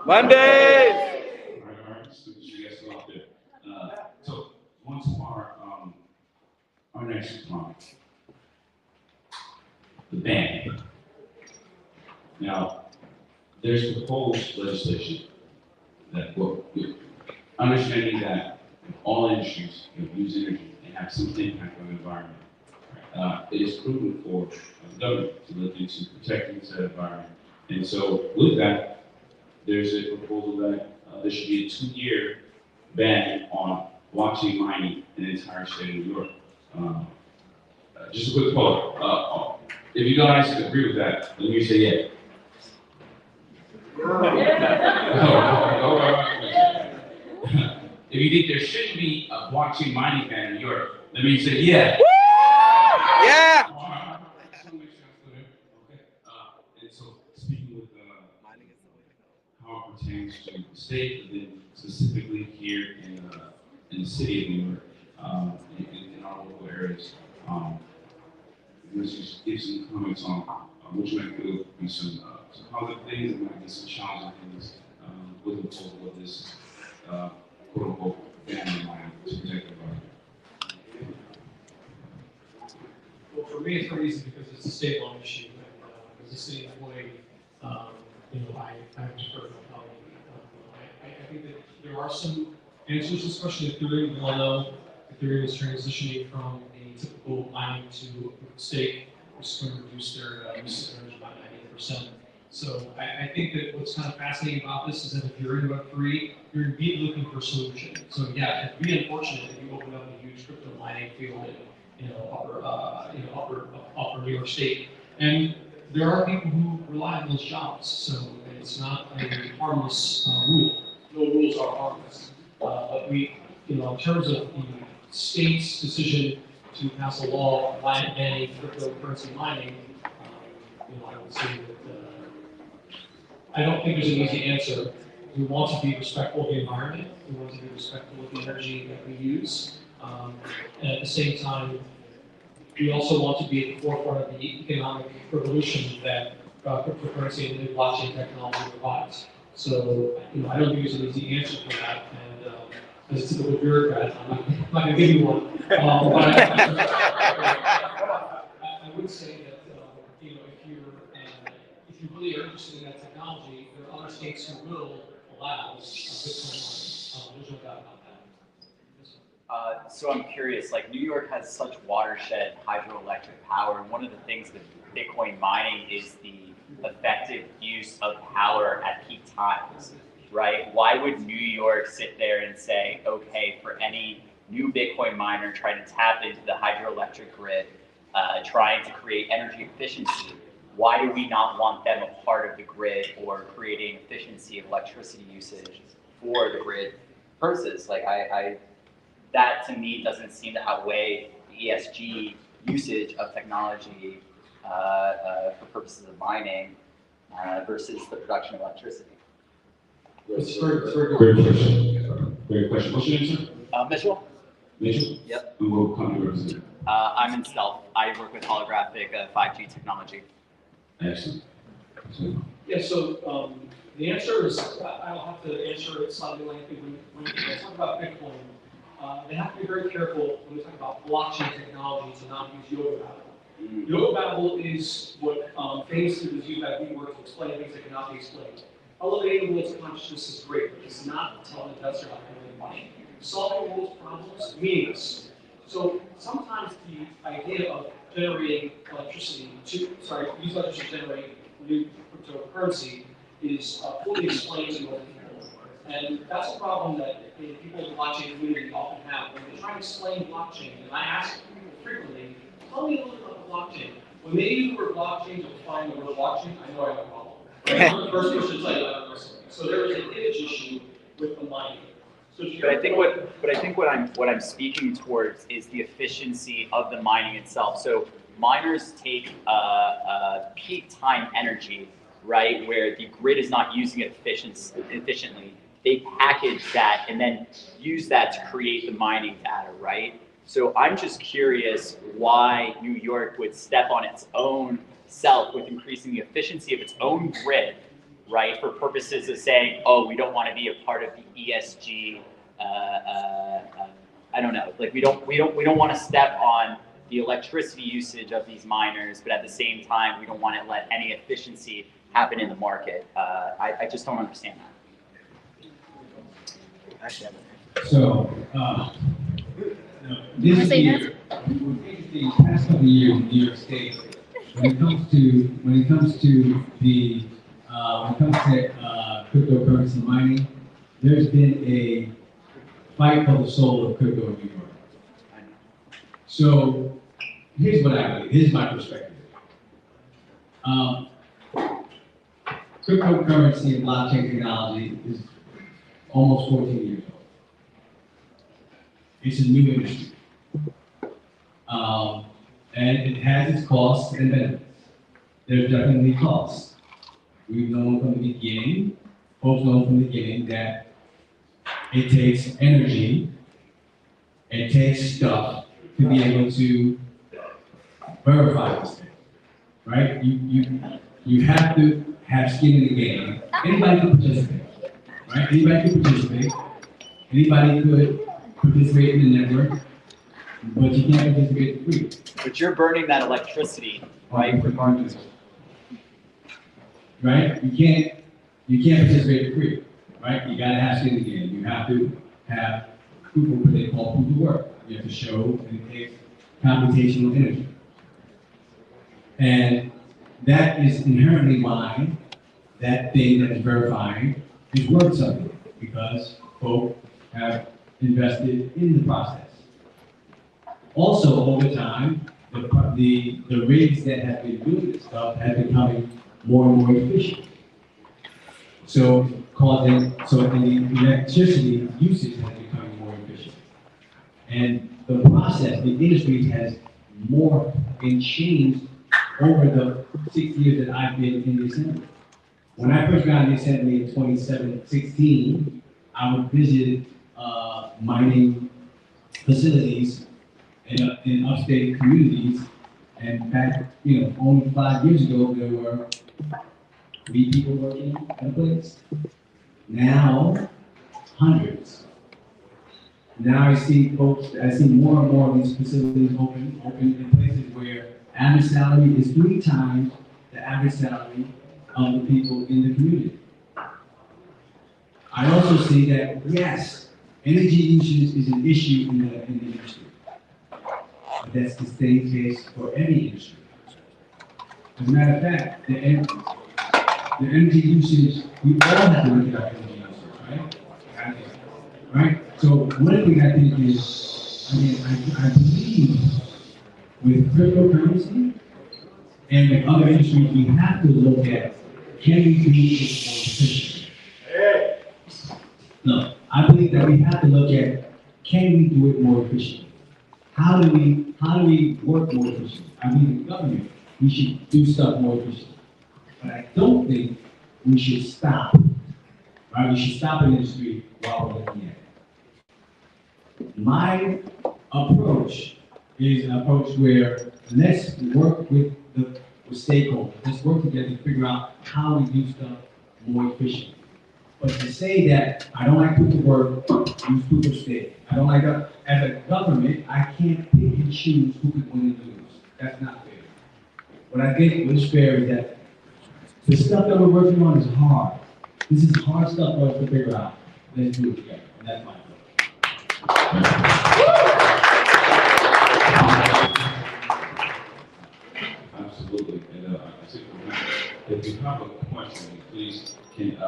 Monday. All right, so you guys still out there. So on to our next topic, the ban. Now, there's proposed legislation that will, understanding that all industries use energy and have some impact on the environment. It is prudent for the government to look into protecting that environment. And so with that, there's a proposal that there should be a 2-year ban on blockchain mining in the entire state of New York. Just a quick quote. If you guys agree with that, let me say yeah. If you think there shouldn't be a blockchain mining ban in New York, let me say yeah. Yeah. And so speaking with how it pertains to the state, and then specifically here in the city of New York, in our local areas, let's just give some comments on which might feel be some positive things and might be some challenging things with the proposal of this quote unquote ban on mining to protect the environment. Well, for me, it's very easy because it's a state-law issue. And as a city employee, I prefer no I think that there are some answers, especially Ethereum. We all know Ethereum is transitioning from a typical mining to a stake, which is going to reduce their use of energy by 90%. So I think that what's kind of fascinating about this is that if you're in Web3, you're indeed looking for a solution. So yeah, it'd be unfortunate if you open up a huge crypto mining field in upper New York State. And there are people who rely on those jobs, so it's not a harmless rule. No rules are harmless. But we, in terms of the state's decision to pass a law banning cryptocurrency mining, I would say that I don't think there's an easy answer. We want to be respectful of the environment. We want to be respectful of the energy that we use. And at the same time, we also want to be at the forefront of the economic revolution that cryptocurrency and the blockchain technology provides. So, I don't think there's an easy answer for that. And as a typical bureaucrat, I'm not going to give you one. But I would say that if you really are interested in that technology, there are other states who will allow Bitcoin mining. There's no doubt about that. So I'm curious, like New York has such watershed hydroelectric power, and one of the things with Bitcoin mining is the effective use of power at peak times, right? Why would New York sit there and say, okay, for any new Bitcoin miner trying to tap into the hydroelectric grid, trying to create energy efficiency, why do we not want them a part of the grid or creating efficiency of electricity usage for the grid versus that to me doesn't seem to outweigh the ESG usage of technology for purposes of mining versus the production of electricity. Great question. Great question. What's your name, sir? Mitchell? Mitchell? Yep. And what company you represent? I'm in Stealth. I work with holographic 5G technology. Excellent. Yeah, so the answer is, I'll have to answer it slightly lengthy. When we talk about Bitcoin, they have to be very careful when we talk about blockchain technology to not use Yoga Babel. Yoga Babel is what famously was used by WeWork to explain things that cannot be explained. Elevating the world's consciousness is great, but it's not telling the investor how to make money. Solving the world's problems, meaningless. So sometimes the idea of generating electricity use electricity to generate new cryptocurrency is fully explained to most people. And that's a problem that people in the blockchain community often have when they try to explain blockchain. And I ask people frequently, tell me a little bit about blockchain. When they use the word blockchain to define the word blockchain, I know I have a problem. Right? I'm the first person to tell you that. So there is an image issue with the mining. So But I think what I'm speaking towards is the efficiency of the mining itself. So miners take peak time energy, right, where the grid is not using it efficiently. They package that and then use that to create the mining data, right? So I'm just curious why New York would step on its own self with increasing the efficiency of its own grid, right, for purposes of saying, oh, we don't want to be a part of the ESG. I don't know. Like we don't want to step on the electricity usage of these miners, but at the same time, we don't want to let any efficiency happen in the market. I just don't understand that. So, this year, the past couple of years in New York State, when it comes to cryptocurrency mining, there's been a fight for the soul of crypto in New York. So here's what I believe. Here's my perspective. Cryptocurrency and blockchain technology is almost 14 years old. It's a new industry. And it has its costs and benefits. There's definitely costs. We've known from the beginning, folks know from the beginning that it takes energy, it takes stuff to be able to verify this thing, right? You have to have skin in the game. Anybody can participate, right? Anybody can participate. Anybody could participate in the network, but you can't participate for free. But you're burning that electricity, right? Regardless. Right? You can't participate for free, right? You gotta have skin in the game. You have to have proof of what they call proof of work. You have to show and it takes computational energy. And that is inherently why that thing that is verifying is worth something, because folks have invested in the process. Also, over time, the rigs that have been doing this stuff have become more and more efficient. So the electricity usage has become more efficient. And the process, the industry has morphed and changed over the 6 years that I've been in the assembly. When I first got in the assembly in 2016, I would visit mining facilities in upstate communities, and back, only 5 years ago, there were 3 people working at a place. Now, hundreds. Now I see more and more of these facilities open in places where average salary is 3 times the average salary of the people in the community. I also see that, yes, energy usage is an issue in the industry. But that's the same case for any industry. As a matter of fact, the energy usage, we all have to look at our energy usage, right? Right? So one thing I think is, I believe with cryptocurrency and with other industries, we have to look at, can we do it more efficiently? No, I believe that we have to look at, can we do it more efficiently? How do we work more efficiently? I mean, the government, we should do stuff more efficiently. But I don't think we should stop. Right? We should stop an industry while we're looking at it. My approach is an approach where let's work with the stakeholders. Let's work together to figure out how we do stuff more efficiently. But to say that I don't like proof of work, use proof of stake. I don't like that. As a government, I can't pick and choose who can win and lose. That's not fair. What I think is fair is that the stuff that we're working on is hard. This is hard stuff for us to figure out. Let's do it together. And that's my approach. Absolutely. And I think If you have a question, please can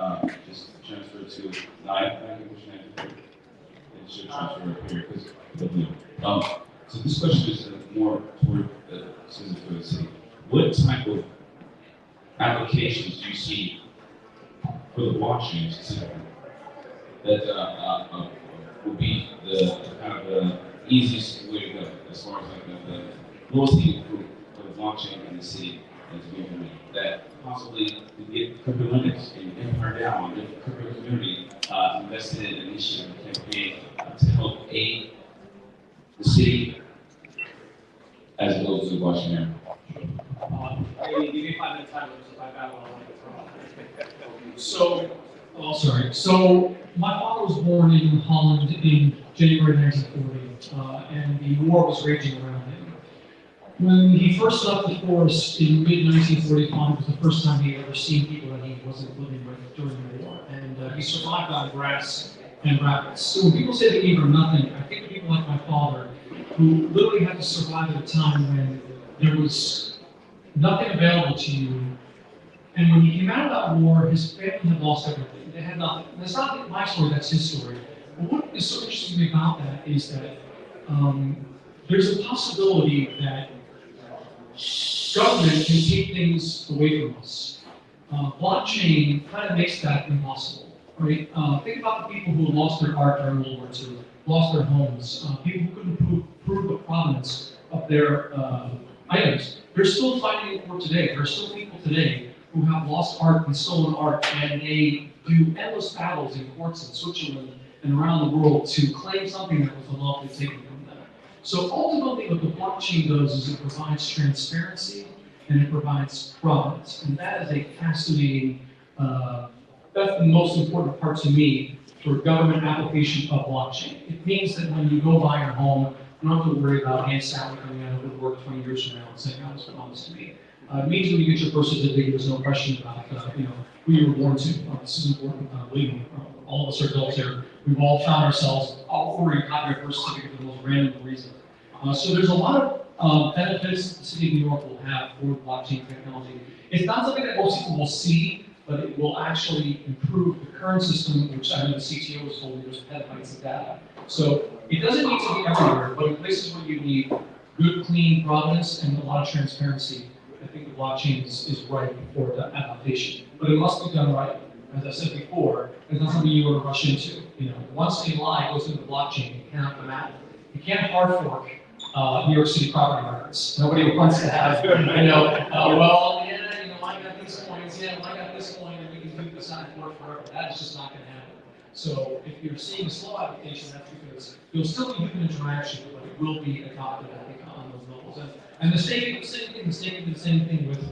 just transfer to Naya. It should transfer up here because so this question is more toward the citizens of the city. What type of applications do you see for the blockchain specifically that would be the kind of the easiest way to go as far as like the lowest hanging fruit for the blockchain in the city and to be implemented that possibly could get crypto index and Empire down and the crypto community invested in an initiative and campaign to help aid the city as it goes to the blockchain area. Give me 5 minutes time to I got what I wanted to throw. So my father was born in Holland in January 1940, and the war was raging around him. When he first left the forest in mid-1945, it was the first time he had ever seen people that he wasn't living with during the war, and he survived on grass and rabbits. So when people say they gave him nothing, I think of people like my father, who literally had to survive at a time when there was nothing available to you. And when he came out of that war, his family had lost everything. They had nothing. And it's not my story, that's his story. But what is so interesting to me about that is that there's a possibility that government can take things away from us. Blockchain kind of makes that impossible, right? Think about the people who lost their art during World War II, lost their homes, people who couldn't prove the provenance of their items. They're still fighting for today. There are still people today who have lost art and stolen art, and they do endless battles in courts in Switzerland and around the world to claim something that was unlawfully taken from them. So ultimately what the blockchain does is it provides transparency and it provides provenance. And that is a fascinating, that's the most important part to me for government application of blockchain. It means that when you go buy your home, you don't have to worry about Aunt Sally coming out of work 20 years from now and saying, "I was promised to me." It means when you get your birth certificate, there's no question about who you were born to. This is important, believe me. All of us are adults here. We've all found ourselves ordering a copy of our birth certificate for the most random reason. So there's a lot of benefits the city of New York will have for blockchain technology. It's not something that most people will see, but it will actually improve the current system, which I know the CTO was holding those petabytes of data. So it doesn't need to be everywhere, but in places where you need good, clean provenance and a lot of transparency, I think the blockchain is right for the application. But it must be done right. As I said before, it's not something you want to rush into. Once a lie goes into the blockchain, it cannot come out. You can't hard fork New York City property records. Nobody wants to have, I got these coins, I got this coin, and we can do this on board forever. That is just not going to happen. So if you're seeing a slow application, that's because you'll still be human interaction, but it will be adopted, I think, on those levels. And the same thing with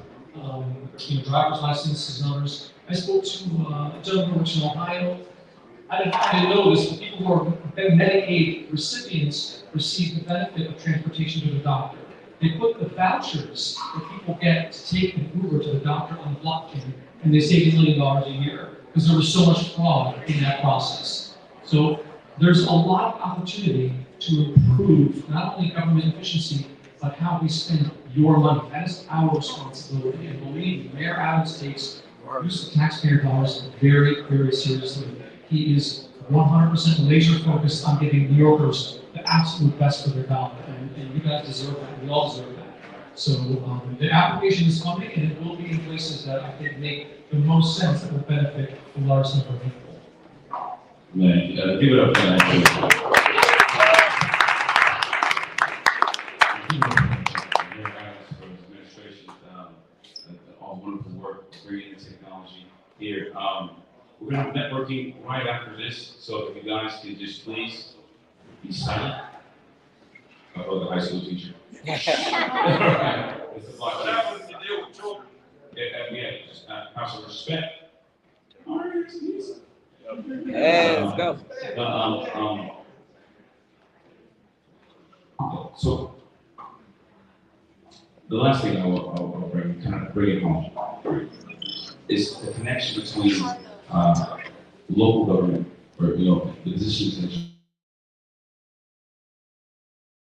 driver's licenses and others. I spoke to a gentleman who works in Ohio. I didn't know this, but people who are Medicaid recipients receive the benefit of transportation to the doctor. They put the vouchers that people get to take an Uber to the doctor on the blockchain, and they save $1 million a year because there was so much fraud in that process. So there's a lot of opportunity to improve not only government efficiency, but how we spend your money. That is our responsibility. And believe me, Mayor Adams takes use of taxpayer dollars very, very seriously. He is 100% laser focused on giving New Yorkers the absolute best for their dollar. And you guys deserve that. We all deserve that. So the application is coming, and it will be in places that I think make the most sense that will benefit a large number of people. Man, give it up for that. All wonderful work bringing the technology here. We're going to have networking right after this, so if you guys could just please be silent. Oh, the high school teacher. It's a block. What happens when you deal with children? Yeah, just have some respect. All right, hey, let's go. So, the last thing I will bring, kind of bring it home, is the connection between local government, or the positions that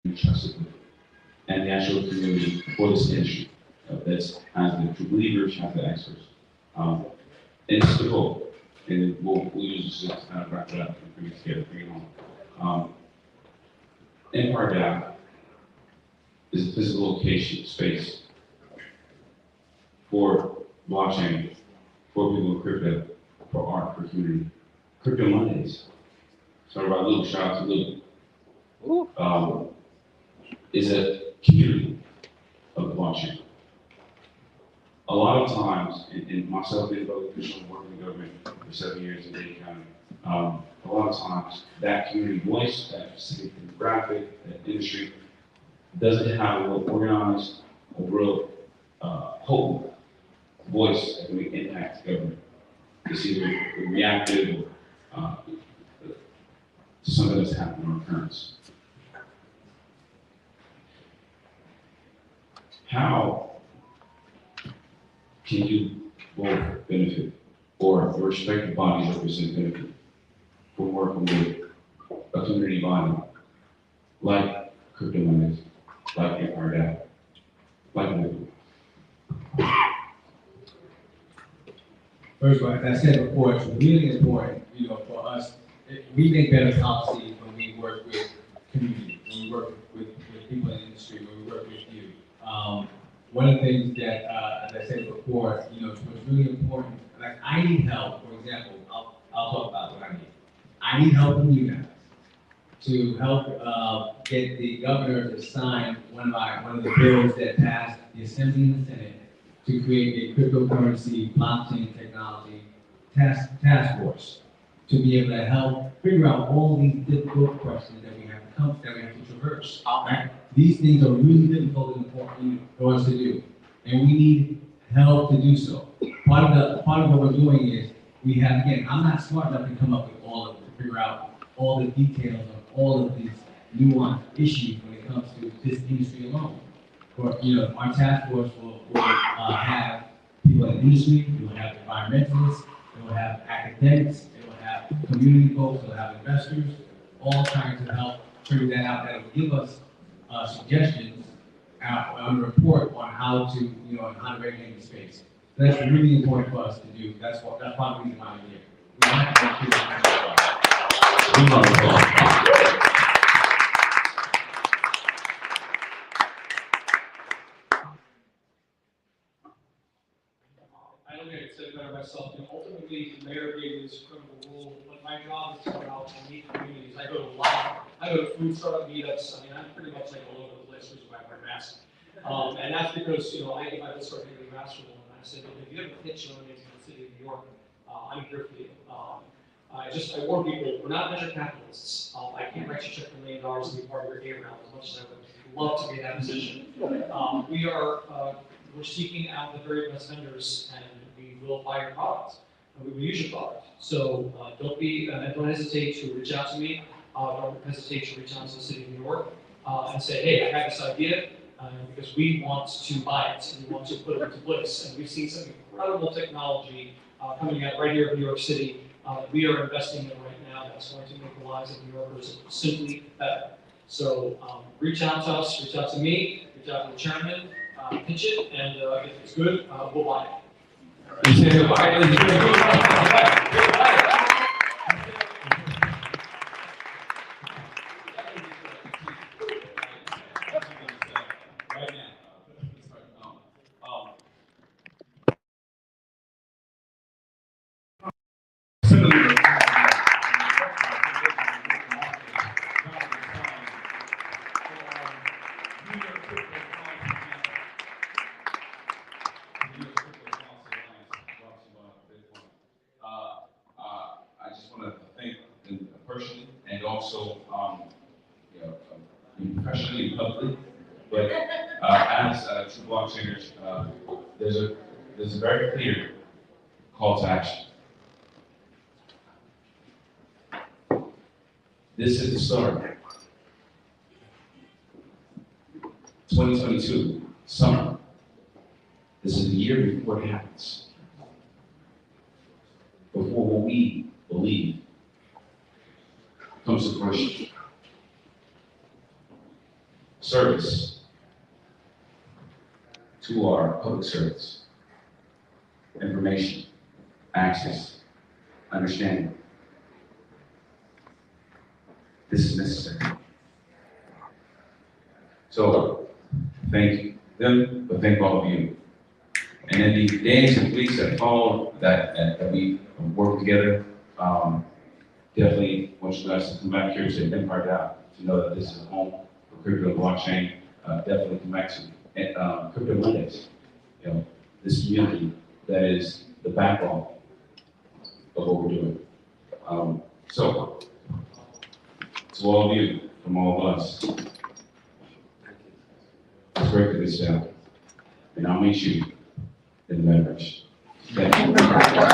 you trusted with, and the actual community for this industry. That's has the true believers, has the experts. And it's the goal. And we'll use this to kind of wrap it up and bring it together, bring it home. Empire DAO is a physical location, space for blockchain, for people in crypto, for art, for community. Crypto Mondays. Sorry about Luke, shout out to Luke. Is a community of the blockchain. A lot of times, and myself being a public official working in government for 7 years in Dade County, a lot of times that community voice, that specific demographic, that industry, doesn't have a real organized, a real potent voice that can make impact to government. It's either reactive or to something that's happening or occurrence. How can you both benefit, or your respective bodies represent benefit from working with a community body like Crypto Mondays, like Empire DAO, like Movement? First of all, as I said before, it's really important, for us. We make better policy when we work with community, when we work with people in the industry, when we work with you. One of the things that, as I said before, what's really important, like I need help, for example, I'll talk about what I need. I need help from you guys to help get the governor to sign one of the bills that passed the Assembly and the Senate to create a cryptocurrency blockchain technology task force to be able to help figure out all these difficult questions that we have to traverse. Right? These things are really difficult and important for us to do, and we need help to do so. Part of what we're doing is we have, again, I'm not smart enough to come up with all of it, to figure out all the details of all of these nuanced issues when it comes to this industry alone. But our task force will have people in the industry, we will have environmentalists, we will have academics, we will have community folks, we will have investors, all trying to help figure that out. That will give us suggestions on a report on how to, how to regulate the space. So that's really important for us to do. That's part of the reason why I'm here. We have to make sure I don't think I could say it better myself. Ultimately, the mayor gave me this critical rule, but my job is to go out and meet communities. I go to food startup meetups. I'm pretty much like all over the place, which is why I wear a mask. And that's because, I just started getting masterful, and I said, look, if you have a pitch you want to make to the city of New York, I'm here for you. I warn people, we're not venture capitalists. I can't write you a check for $1 million to be part of your A round as much as I would love to be in that position. We're seeking out the very best vendors, and we will buy your product. And we will use your product. So don't hesitate to reach out to me. Don't hesitate to reach out to the city of New York and say, hey, I have this idea, because we want to buy it and we want to put it into place. And we've seen some incredible technology coming out right here in New York City that we are investing in right now that's going to make the lives of New Yorkers simply better. So reach out to us, reach out to me, reach out to the chairman, pitch it, and if it's good, we'll buy it. I just want to thank them personally and also, professionally and publicly. But as true blockchainers, there's a very clear call to action. This is the start. 2022, summer. This is the year before it happens. Before what we believe comes to fruition. Service to our public servants information, access, understanding. This is necessary. So, thank them, but thank all of you. And in the days and weeks that follow that we work together, definitely want you guys to come back here to Empire DAO to know that this is a home for crypto and blockchain. Definitely come back to Crypto Mondays. You know, this community that is the backbone of what we're doing. So, to all of you, from all of us, let's break this down, and I'll meet you in the metaverse. Thank you.